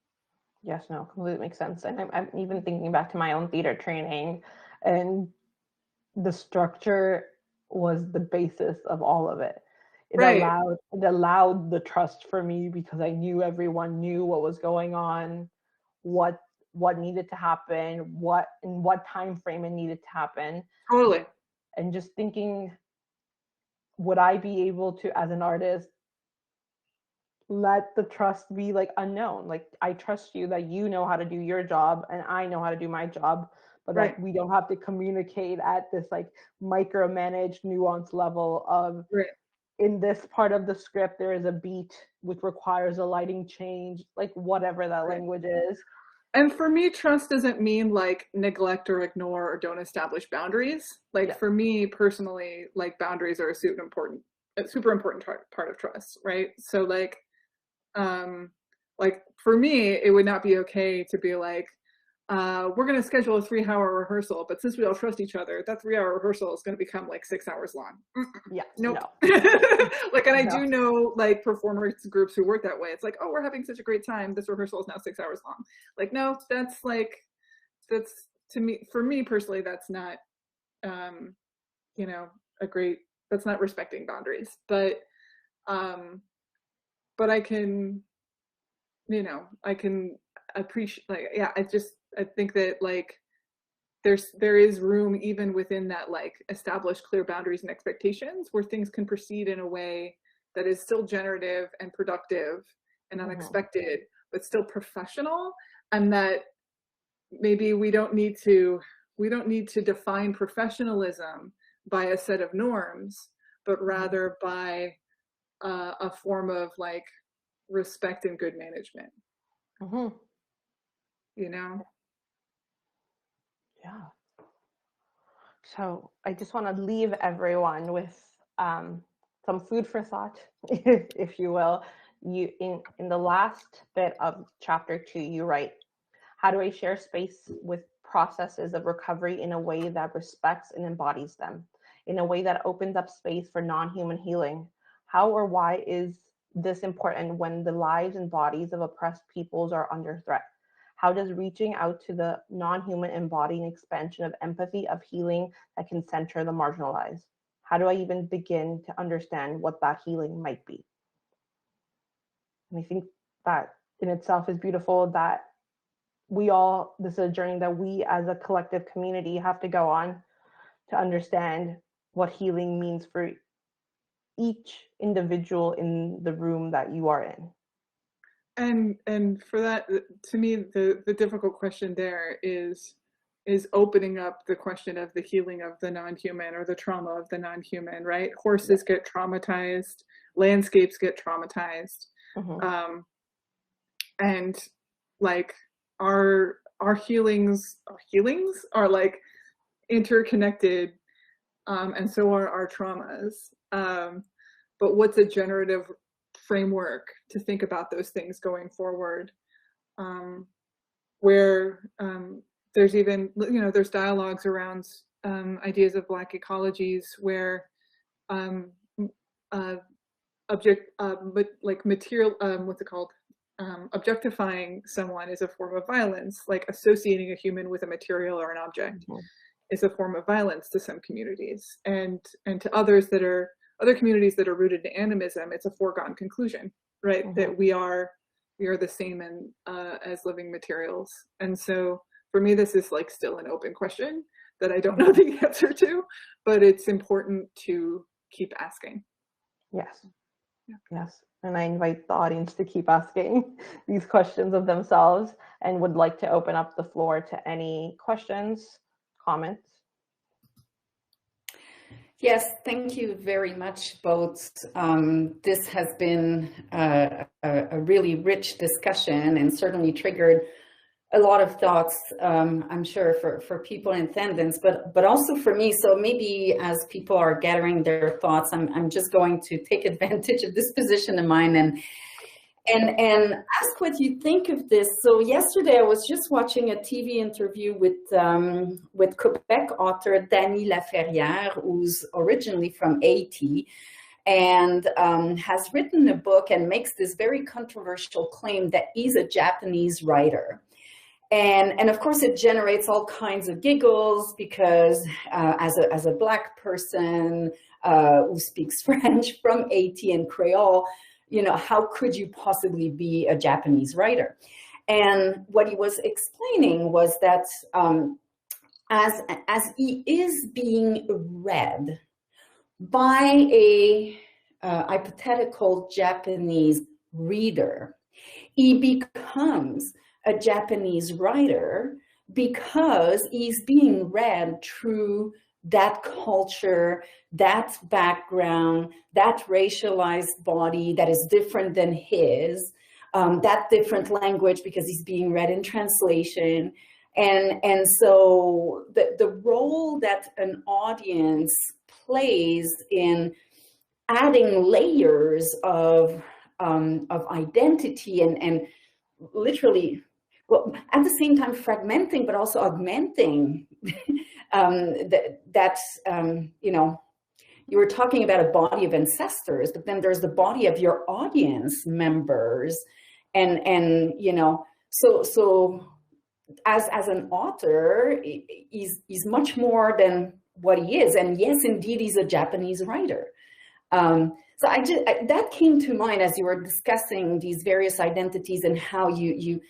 Yes, no, completely makes sense. And I'm even thinking back to my own theater training, and the structure was the basis of all of it. It allowed the trust for me because I knew everyone knew what was going on, what needed to happen, in what time frame it needed to happen. Totally. And just thinking, would I be able to, as an artist, let the trust be like unknown? Like, I trust you that you know how to do your job and I know how to do my job, but that we don't have to communicate at this like micromanaged nuance level of in this part of the script there is a beat which requires a lighting change, like whatever that language is. And for me, trust doesn't mean like neglect or ignore or don't establish boundaries. Like for me personally, like boundaries are a super important part of trust, right? So like for me, it would not be okay to be like, we're going to schedule a 3-hour rehearsal, but since we all trust each other, that 3-hour rehearsal is going to become like 6 hours long. Nope. No. Like, and I do know like performers groups who work that way. It's like, oh, we're having such a great time. This rehearsal is now 6 hours long. Like, no, that's to me, for me personally, that's not, you know, that's not respecting boundaries, but I can, you know, I can appreciate, like, I think that like there is room even within that like established clear boundaries and expectations where things can proceed in a way that is still generative and productive and unexpected, but still professional, and that maybe we don't need to define professionalism by a set of norms, but rather by a form of like respect and good management. You know? Yeah. So I just want to leave everyone with some food for thought, if you will. You in the last bit of chapter 2, you write, how do I share space with processes of recovery in a way that respects and embodies them, in a way that opens up space for non-human healing? How or why is this important when the lives and bodies of oppressed peoples are under threat? How does reaching out to the non-human embody an expansion of empathy, of healing that can center the marginalized? How do I even begin to understand what that healing might be? And I think that in itself is beautiful, that this is a journey that we as a collective community have to go on to understand what healing means for each individual in the room that you are in. And for that, to me, the difficult question there is opening up the question of the healing of the non-human, or the trauma of the non-human, right? Horses get traumatized, landscapes get traumatized. And like our healings are like interconnected, and so are our traumas. But what's a generative framework to think about those things going forward, where there's even, there's dialogues around ideas of Black ecologies where objectifying someone is a form of violence, like associating a human with a material or an object is a form of violence to some communities, and to other communities that are rooted in animism, it's a foregone conclusion, right? That we are the same as living materials. And so for me, this is like still an open question that I don't know the answer to, but it's important to keep asking. Yes. Yes. And I invite the audience to keep asking these questions of themselves, and would like to open up the floor to any questions, comments. Yes, thank you very much, both. This has been a really rich discussion, and certainly triggered a lot of thoughts, I'm sure, for people in attendance, but also for me. So maybe as people are gathering their thoughts, I'm just going to take advantage of this position of mine and ask what you think of this. So yesterday I was just watching a TV interview with Quebec author Dany Laferrière, who's originally from Haiti, and has written a book and makes this very controversial claim that he's a Japanese writer. And of course it generates all kinds of giggles, because as a Black person who speaks French from Haiti and Creole, how could you possibly be a Japanese writer? And what he was explaining was that as he is being read by a hypothetical Japanese reader, he becomes a Japanese writer because he's being read through that culture, that background, that racialized body that is different than his, that different language, because he's being read in translation. And so the role that an audience plays in adding layers of identity and literally, well, at the same time fragmenting, but also augmenting. You were talking about a body of ancestors, but then there's the body of your audience members, and so as an author, he's much more than what he is. And yes, indeed, he's a Japanese writer. So that came to mind as you were discussing these various identities and how you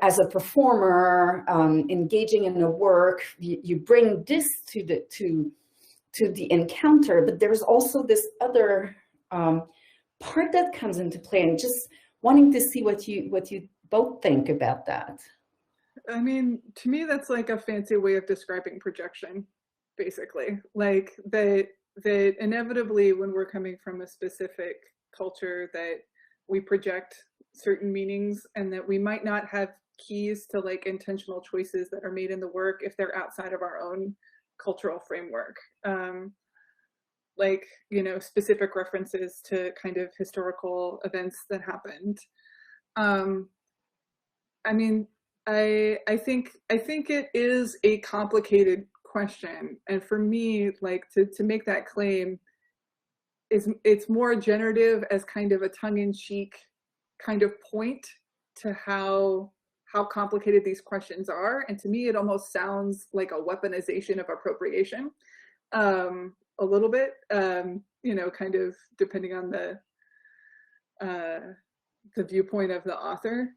as a performer engaging in the work, you bring this to the encounter, but there's also this other part that comes into play, and just wanting to see what you both think about that. I mean, to me, that's like a fancy way of describing projection, basically. Like that inevitably, when we're coming from a specific culture, that we project certain meanings, and that we might not have keys to like intentional choices that are made in the work if they're outside of our own cultural framework. Like, specific references to kind of historical events that happened. I mean, I think it is a complicated question, and for me, like to make that claim, it's more generative as kind of a tongue-in-cheek kind of point to how complicated these questions are. And to me, it almost sounds like a weaponization of appropriation, a little bit, you know, kind of depending on the viewpoint of the author.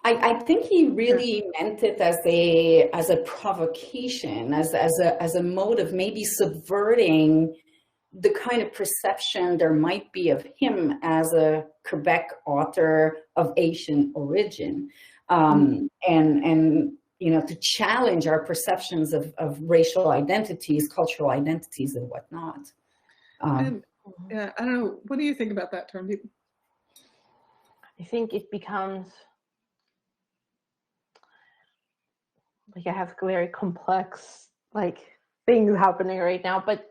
I think he really meant it as a provocation, as a mode of maybe subverting the kind of perception there might be of him as a Quebec author of Asian origin, and you know, to challenge our perceptions of racial identities, cultural identities, and whatnot. And yeah, I don't know. What do you think about that, Tarndeep? I think it becomes like I have very complex like things happening right now, but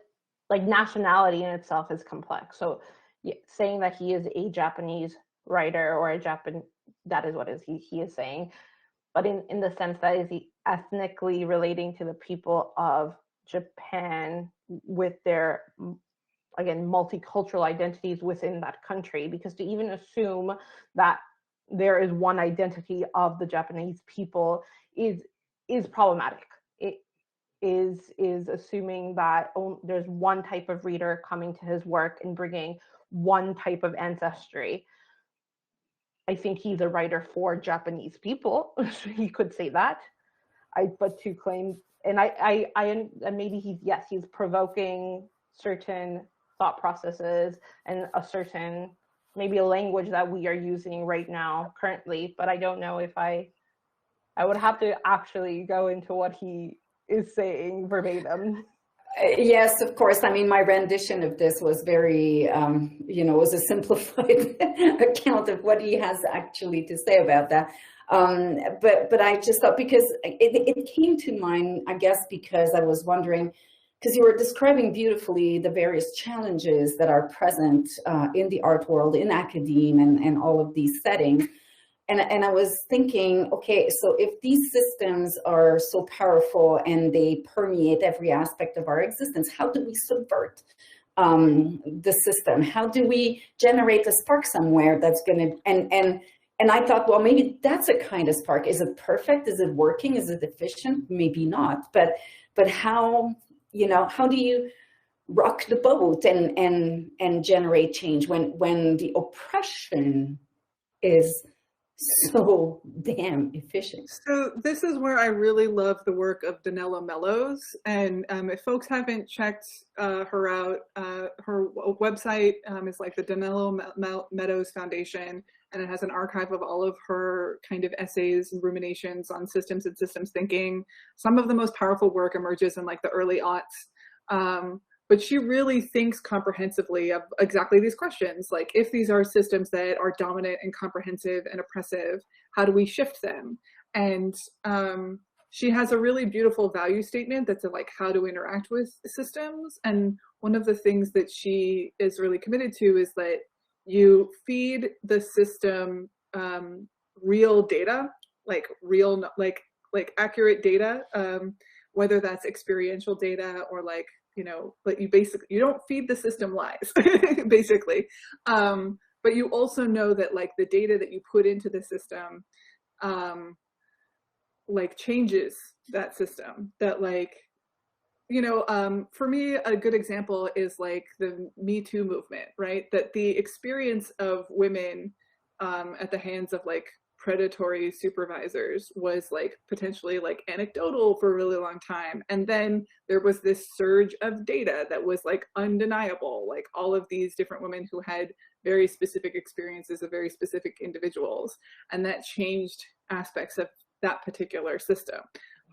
like nationality in itself is complex. So yeah, saying that he is a Japanese writer or a Japan, that is what is he is saying. But in the sense that is he ethnically relating to the people of Japan with their, again, multicultural identities within that country, because to even assume that there is one identity of the Japanese people is problematic. It is assuming that there's one type of reader coming to his work and bringing one type of ancestry. I think he's a writer for Japanese people. He could say that. But to claim, and maybe he's provoking certain thought processes and a certain, maybe a language that we are using right now currently, but I don't know if I would have to actually go into what he is saying verbatim. Yes, of course. I mean, my rendition of this was very, you know, was a simplified account of what he has actually to say about that. But I just thought, because it came to mind, I guess, because I was wondering, because you were describing beautifully the various challenges that are present in the art world, in academia, and all of these settings. And I was thinking, okay, so if these systems are so powerful and they permeate every aspect of our existence, how do we subvert the system? How do we generate a spark somewhere that's going to, and I thought, well, maybe that's a kind of spark. Is it perfect? Is it working? Is it efficient? Maybe not. But how, you know, how do you rock the boat and generate change when the oppression is so damn efficient? So this is where I really love the work of Donella Mellows. And if folks haven't checked her out, her website is like the Donella Meadows Foundation, and it has an archive of all of her kind of essays and ruminations on systems and systems thinking. Some of the most powerful work emerges in like the early aughts. But she really thinks comprehensively of exactly these questions, like if these are systems that are dominant and comprehensive and oppressive, how do we shift them? And she has a really beautiful value statement that's like how to interact with systems. And one of the things that she is really committed to is that you feed the system real data, like real, like accurate data, whether that's experiential data or like, you know, but you don't feed the system lies, basically. But you also know that like the data that you put into the system, like changes that system. That like, you know, for me, a good example is like the Me Too movement, right? That the experience of women at the hands of like predatory supervisors was like potentially like anecdotal for a really long time, and then there was this surge of data that was like undeniable, like all of these different women who had very specific experiences of very specific individuals, and that changed aspects of that particular system.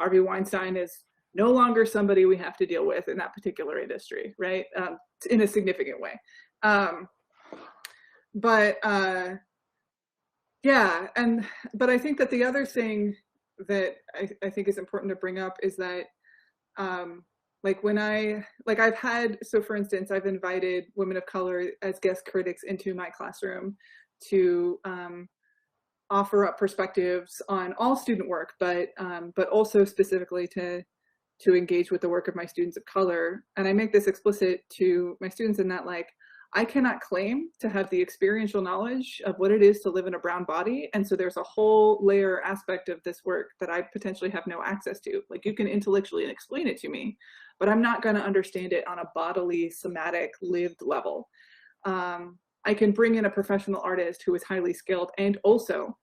Harvey Weinstein is no longer somebody we have to deal with in that particular industry, right? In a significant way. Yeah, but I think that the other thing that I think is important to bring up is that like when I've had, so for instance, I've invited women of color as guest critics into my classroom to offer up perspectives on all student work, but also specifically to to engage with the work of my students of color. And I make this explicit to my students in that, like, I cannot claim to have the experiential knowledge of what it is to live in a brown body. And so there's a whole layer aspect of this work that I potentially have no access to. Like, you can intellectually explain it to me, but I'm not going to understand it on a bodily, somatic, lived level. I can bring in a professional artist who is highly skilled and also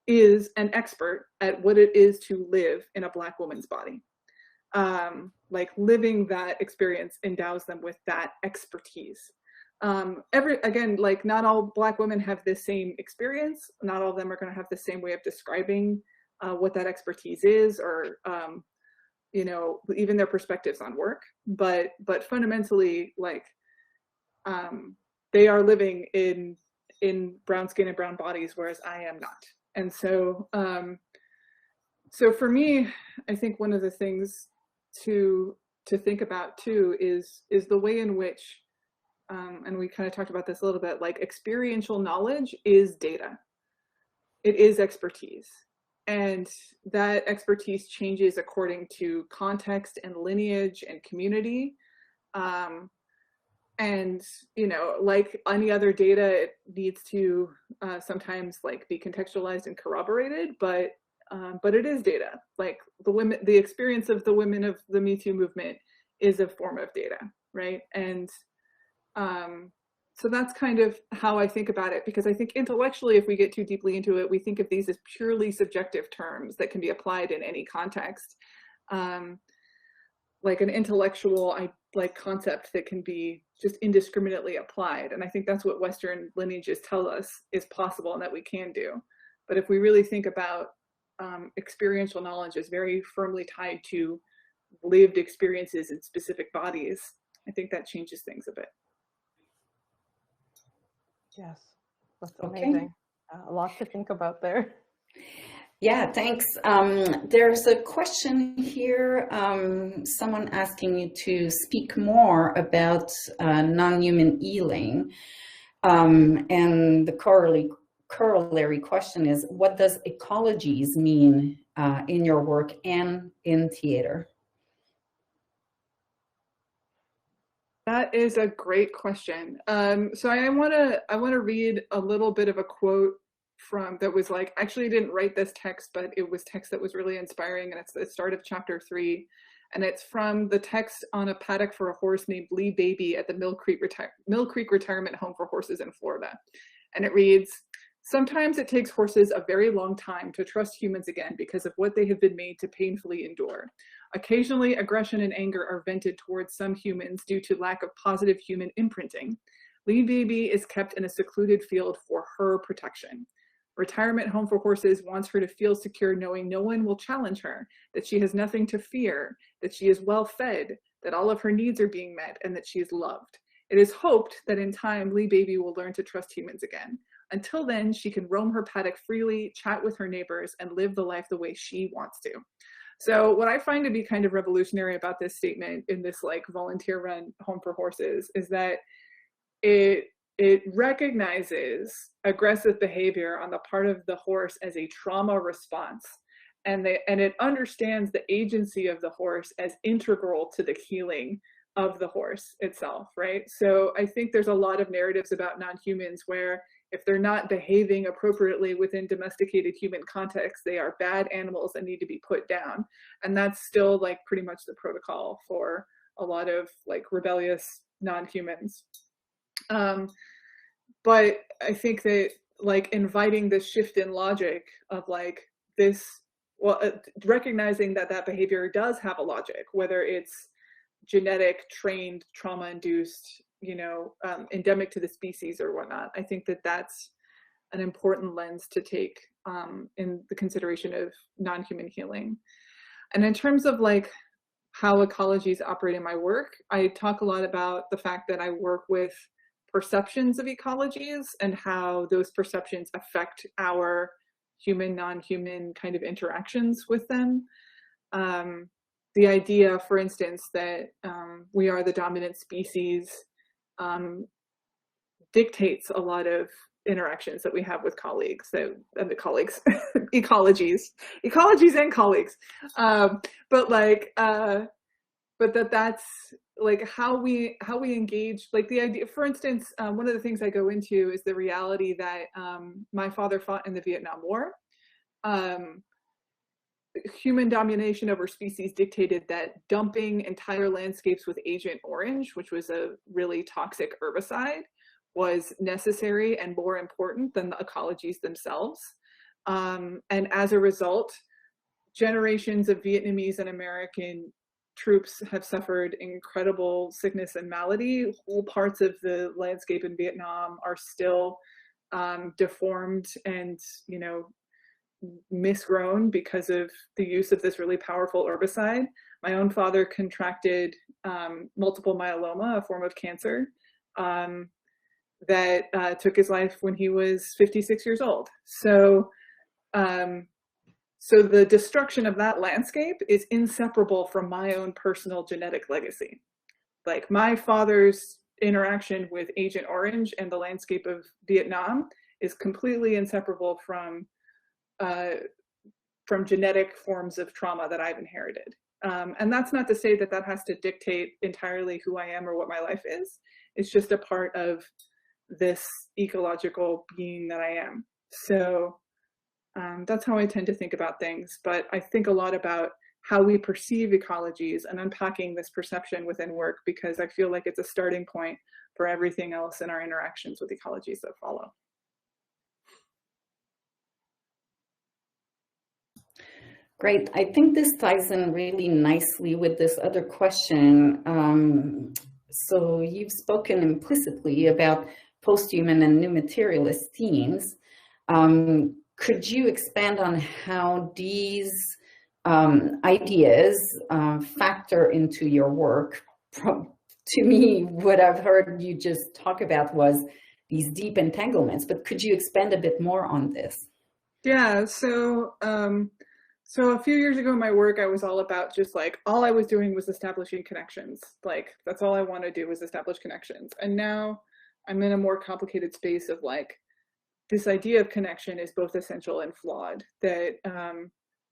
is an expert at what it is to live in a Black woman's body. Like, living that experience endows them with that expertise. Again, like, not all Black women have this same experience. Not all of them are going to have the same way of describing what that expertise is, or you know, even their perspectives on work. But fundamentally, like, they are living in brown skin and brown bodies, whereas I am not. And so, so for me, I think one of the things to think about too is the way in which, and we kind of talked about this a little bit, like, experiential knowledge is data. It is expertise. And that expertise changes according to context and lineage and community. And, you know, like any other data, it needs to sometimes, like, be contextualized and corroborated, but it is data. Like, the experience of the women of the Me Too movement is a form of data, right? And so that's kind of how I think about it, because I think intellectually, if we get too deeply into it, we think of these as purely subjective terms that can be applied in any context. Like an intellectual, like, concept that can be just indiscriminately applied. And I think that's what Western lineages tell us is possible and that we can do. But if we really think about experiential knowledge as very firmly tied to lived experiences in specific bodies, I think that changes things a bit. Yes, that's amazing. A lot to think about there. Yeah, thanks. There's a question here, someone asking you to speak more about non-human healing. And the corollary question is, what does ecologies mean in your work and in theater? That is a great question. So I want to read a little bit of a quote that was, like, actually I didn't write this text, but it was text that was really inspiring, and it's the start of chapter 3, and it's from the text on a paddock for a horse named Lee Baby at the Mill Creek Retirement Home for Horses in Florida. And it reads, "Sometimes it takes horses a very long time to trust humans again because of what they have been made to painfully endure. Occasionally, aggression and anger are vented towards some humans due to lack of positive human imprinting. Lee Baby is kept in a secluded field for her protection. Retirement Home for Horses wants her to feel secure knowing no one will challenge her, that she has nothing to fear, that she is well fed, that all of her needs are being met, and that she is loved. It is hoped that in time, Lee Baby will learn to trust humans again. Until then, she can roam her paddock freely, chat with her neighbors, and live the life the way she wants to." So what I find to be kind of revolutionary about this statement in this, like, volunteer-run Home for Horses is that it recognizes aggressive behavior on the part of the horse as a trauma response, and it understands the agency of the horse as integral to the healing of the horse itself, right? So I think there's a lot of narratives about non-humans where if they're not behaving appropriately within domesticated human context, they are bad animals that need to be put down. And that's still, like, pretty much the protocol for a lot of, like, rebellious non-humans. But I think that, like, inviting this shift in logic of, like, this, well, recognizing that that behavior does have a logic, whether it's genetic, trained, trauma-induced, you know, endemic to the species or whatnot. I think that that's an important lens to take in the consideration of non-human healing. And in terms of, like, how ecologies operate in my work, I talk a lot about the fact that I work with perceptions of ecologies and how those perceptions affect our human, non-human kind of interactions with them. The idea, for instance, that we are the dominant species dictates a lot of interactions that we have with colleagues, ecologies and colleagues. But, like, but that's like how we engage, like the idea, for instance, one of the things I go into is the reality that my father fought in the Vietnam War. Human domination over species dictated that dumping entire landscapes with Agent Orange, which was a really toxic herbicide, was necessary and more important than the ecologies themselves. And as a result, generations of Vietnamese and American troops have suffered incredible sickness and malady. Whole parts of the landscape in Vietnam are still deformed and, you know, misgrown because of the use of this really powerful herbicide. My own father contracted multiple myeloma, a form of cancer, that took his life when he was 56 years old. So, so the destruction of that landscape is inseparable from my own personal genetic legacy. Like my father's interaction with Agent Orange and the landscape of Vietnam is completely inseparable from genetic forms of trauma that I've inherited. And that's not to say that that has to dictate entirely who I am or what my life is. It's just a part of this ecological being that I am. So that's how I tend to think about things. But I think a lot about how we perceive ecologies and unpacking this perception within work, because I feel like it's a starting point for everything else in our interactions with ecologies that follow. Great. I think this ties in really nicely with this other question. So you've spoken implicitly about post-human and new materialist themes. Could you expand on how these ideas factor into your work? To me, what I've heard you just talk about was these deep entanglements, but could you expand a bit more on this? Yeah, so so a few years ago in my work, I was all about just like, all I was doing was establishing connections. Like, that's all I want to do was establish connections. And now I'm in a more complicated space of like, this idea of connection is both essential and flawed, that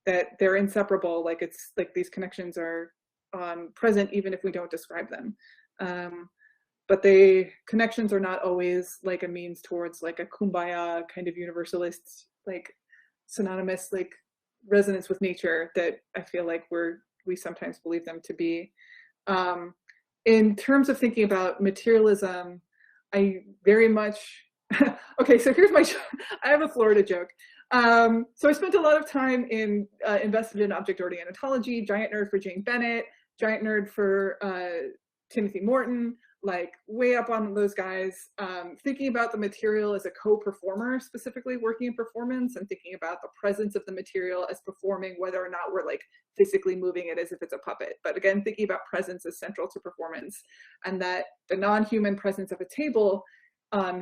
that they're inseparable. Like it's like these connections are present even if we don't describe them. But connections are not always like a means towards like a kumbaya kind of universalist, like synonymous, like resonance with nature that I feel like we sometimes believe them to be. In terms of thinking about materialism, I very much, okay, so here's I have a Florida joke. So I spent a lot of time invested in object-oriented ontology, giant nerd for Jane Bennett, giant nerd for Timothy Morton, like way up on those guys, thinking about the material as a co-performer, specifically working in performance, and thinking about the presence of the material as performing, whether or not we're like physically moving it as if it's a puppet. But again, thinking about presence as central to performance, and that the non-human presence of a table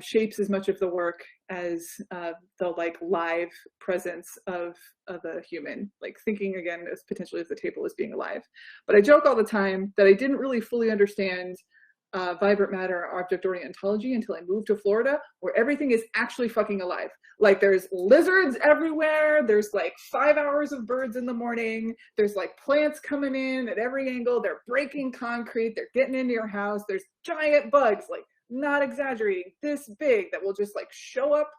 shapes as much of the work as the like live presence of a human, like thinking again as potentially as the table as being alive. But I joke all the time that I didn't really fully understand vibrant matter or object-oriented ontology until I moved to Florida, where everything is actually fucking alive. Like there's lizards everywhere, there's like 5 hours of birds in the morning, there's like plants coming in at every angle, they're breaking concrete, they're getting into your house, there's giant bugs, like not exaggerating, this big, that will just like show up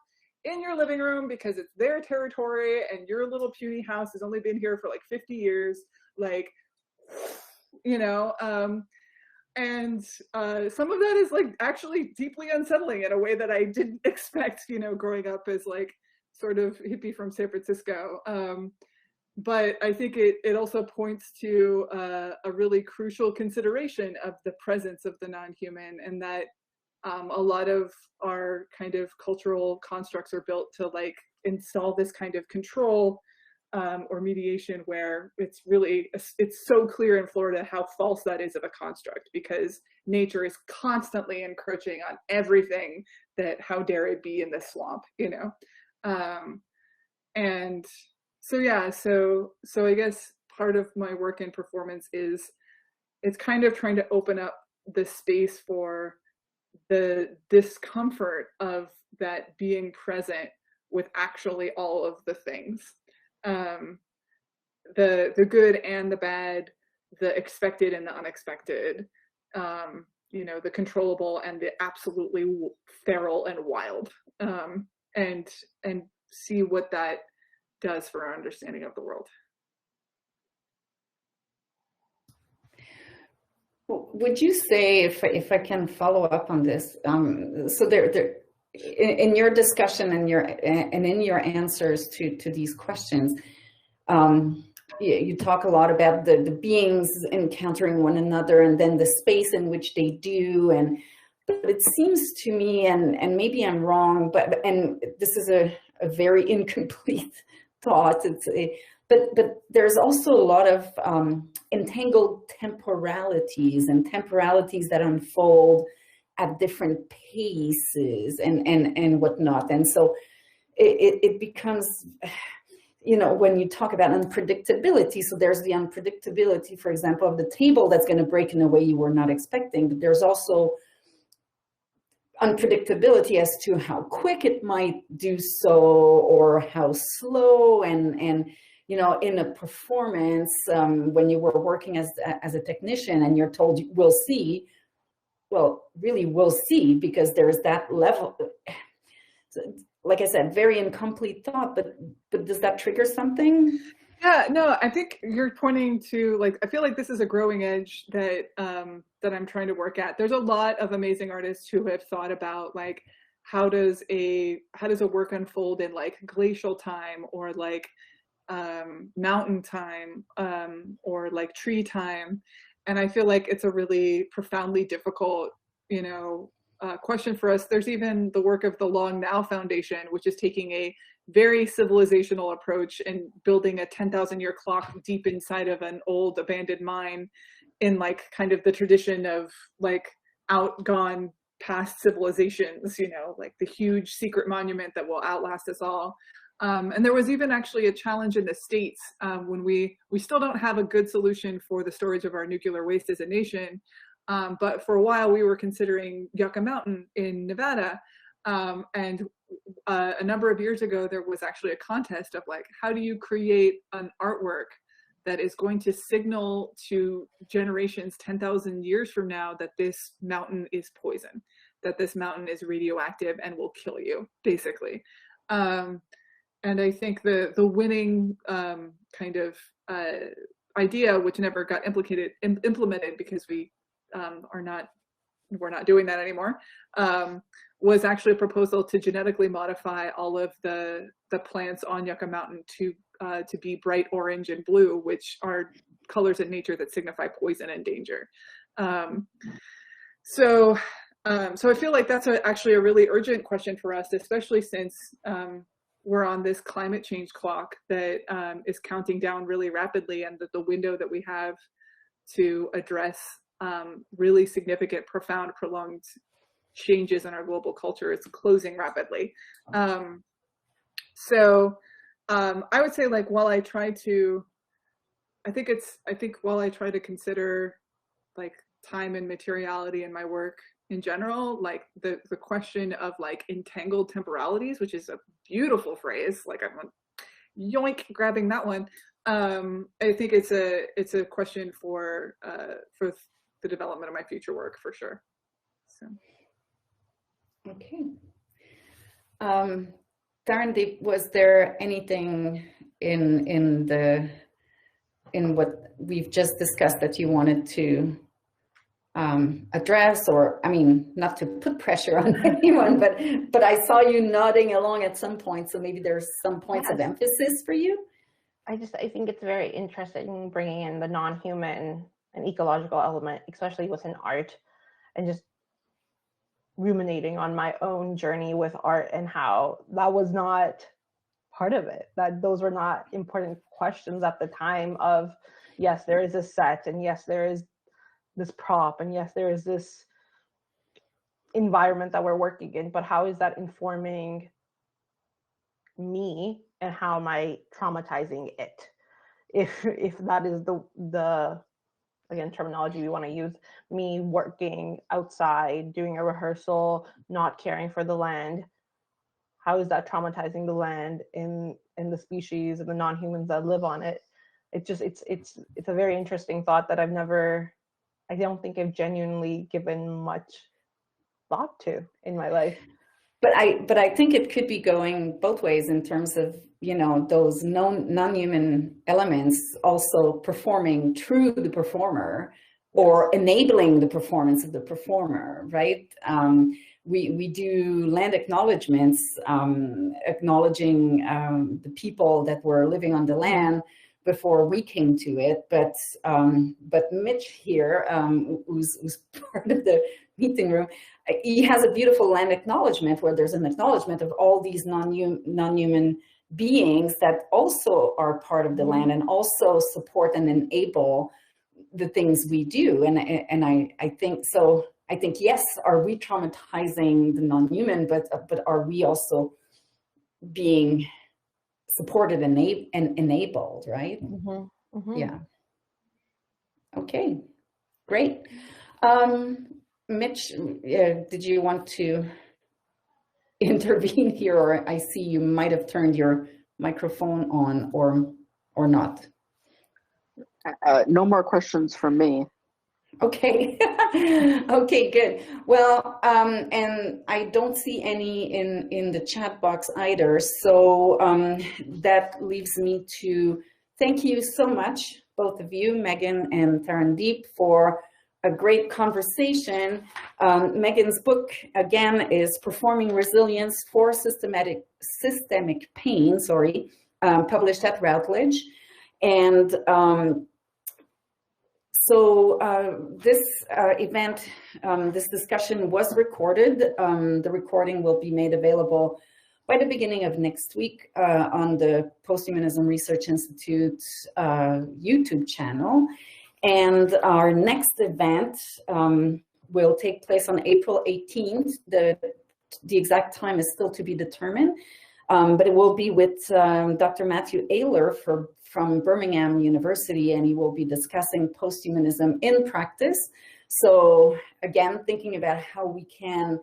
in your living room because it's their territory and your little puny house has only been here for like 50 years, like, you know, and some of that is like actually deeply unsettling in a way that I didn't expect, you know, growing up as like sort of hippie from San Francisco. But I think it also points to a really crucial consideration of the presence of the non-human, and that a lot of our kind of cultural constructs are built to like install this kind of control or mediation, where it's so clear in Florida how false that is of a construct, because nature is constantly encroaching on everything that, how dare it be in this swamp, you know? And so, yeah, so I guess part of my work in performance is it's kind of trying to open up the space for the discomfort of that being present with actually all of the things. The good and the bad, the expected and the unexpected, you know, the controllable and the absolutely feral and wild, and see what that does for our understanding of the world. Would you say, if I can follow up on this, so in your discussion and in your answers to these questions, you talk a lot about the beings encountering one another and then the space in which they do, but it seems to me, and maybe I'm wrong, and this is a very incomplete thought. But there's also a lot of entangled temporalities and temporalities that unfold at different paces and whatnot. And so it becomes, you know, when you talk about unpredictability, so there's the unpredictability, for example, of the table that's going to break in a way you were not expecting, but there's also unpredictability as to how quick it might do so or how slow. And you know, in a performance, when you were working as a technician and you're told we'll see, well, really we'll see, because there's that level. Like I said, very incomplete thought, but does that trigger something? Yeah, no, I think you're pointing to, like, I feel like this is a growing edge that that I'm trying to work at. There's a lot of amazing artists who have thought about, like, how does a work unfold in like glacial time, or like mountain time, or like tree time. And I feel like it's a really profoundly difficult, you know, question for us. There's even the work of the Long Now Foundation, which is taking a very civilizational approach and building a 10,000-year clock deep inside of an old abandoned mine, in like kind of the tradition of like outgone past civilizations, you know, like the huge secret monument that will outlast us all. And there was even actually a challenge in the States, when we still don't have a good solution for the storage of our nuclear waste as a nation. But for a while we were considering Yucca Mountain in Nevada. And a number of years ago, there was actually a contest of like, how do you create an artwork that is going to signal to generations 10,000 years from now that this mountain is poison, that this mountain is radioactive and will kill you, basically. And I think the winning kind of idea, which never got implemented because we're not doing that anymore, was actually a proposal to genetically modify all of the plants on Yucca Mountain to be bright orange and blue, which are colors in nature that signify poison and danger. So I feel like that's actually a really urgent question for us, especially since we're on this climate change clock that is counting down really rapidly, and that the window that we have to address really significant, profound, prolonged changes in our global culture is closing rapidly. So I would say, like, while I try to consider like time and materiality in my work in general, like the question of like entangled temporalities, which is a beautiful phrase, like I'm yoink grabbing that one. I think it's a question for the development of my future work, for sure. So. Okay. Tarndeep, was there anything in what we've just discussed that you wanted to address, or, I mean, not to put pressure on anyone, but I saw you nodding along at some point, so maybe there's some points of emphasis for you? I think it's very interesting bringing in the non-human and ecological element, especially within art, and just ruminating on my own journey with art and how that was not part of it, that those were not important questions at the time of, yes, there is a set, and yes, there is this prop, and yes, there is this environment that we're working in, but how is that informing me, and how am I traumatizing it? If that is the again, terminology we want to use, me working outside, doing a rehearsal, not caring for the land, how is that traumatizing the land and the species and the non-humans that live on it? it's a very interesting thought that I don't think I've genuinely given much thought to in my life. But I think it could be going both ways in terms of, you know, those non-human elements also performing through the performer or enabling the performance of the performer, right? We do land acknowledgements, acknowledging the people that were living on the land before we came to it. But Mitch here, who's part of the meeting room, he has a beautiful land acknowledgement where there's an acknowledgement of all these non-human beings that also are part of the land and also support and enable the things we do. And I think so. I think, yes, are we traumatizing the non-human, but are we also being supported and enabled, right? Yeah. Okay, great. Mitch, did you want to intervene here, or I see you might have turned your microphone on or not? No more questions from me. Okay. Okay, good. Well, and I don't see any in the chat box either. So that leaves me to thank you so much, both of you, Meghan and Tarndeep, for a great conversation. Meghan's book, again, is Performing Resilience for Systemic Pain, published at Routledge. And so this event, this discussion was recorded. The recording will be made available by the beginning of next week on the Posthumanism Research Institute YouTube channel. And our next event will take place on April 18th. The exact time is still to be determined, but it will be with Dr. Matthew Ayler from Birmingham University, and he will be discussing posthumanism in practice. So again, thinking about how we can,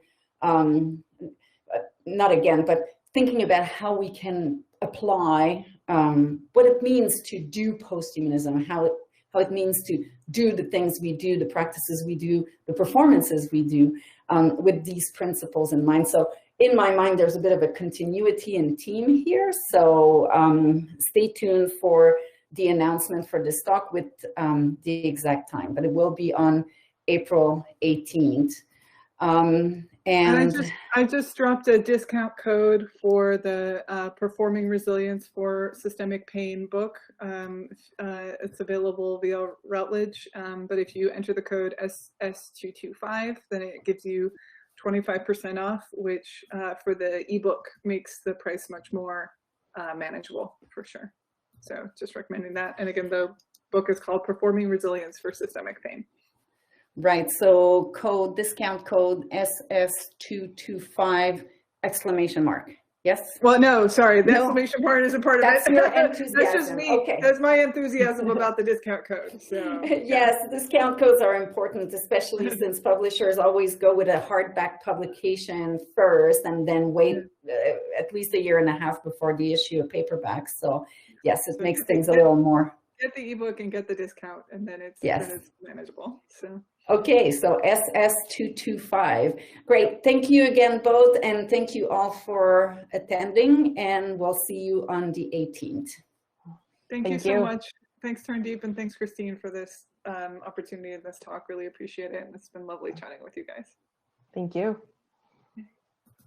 thinking about how we can apply what it means to do posthumanism, how it means to do the things we do, the practices we do, the performances we do with these principles in mind. So in my mind, there's a bit of a continuity and theme here. So stay tuned for the announcement for this talk with the exact time, but it will be on April 18th. And I just dropped a discount code for the Performing Resilience for Systemic Pain book. It's available via Routledge, but if you enter the code SS225, then it gives you 25% off, which for the ebook makes the price much more manageable for sure. So just recommending that. And again, the book is called Performing Resilience for Systemic Pain. Right, so discount code SS225 exclamation mark. Yes? Well, no, sorry, the exclamation part isn't part of it. That's your enthusiasm. That's just me. Okay. That's my enthusiasm about the discount code. So yes, discount codes are important, especially since publishers always go with a hardback publication first and then wait at least a year and a half before they issue a paperback. So yes, it makes things a little more. Get the ebook and get the discount, and then it's manageable. So. Okay, so SS225. Great. Thank you again, both, and thank you all for attending, and we'll see you on the 18th. Thank you so much. Thanks, Tarndeep, and thanks, Christine, for this opportunity in this talk. Really appreciate it, and it's been lovely chatting with you guys. Thank you.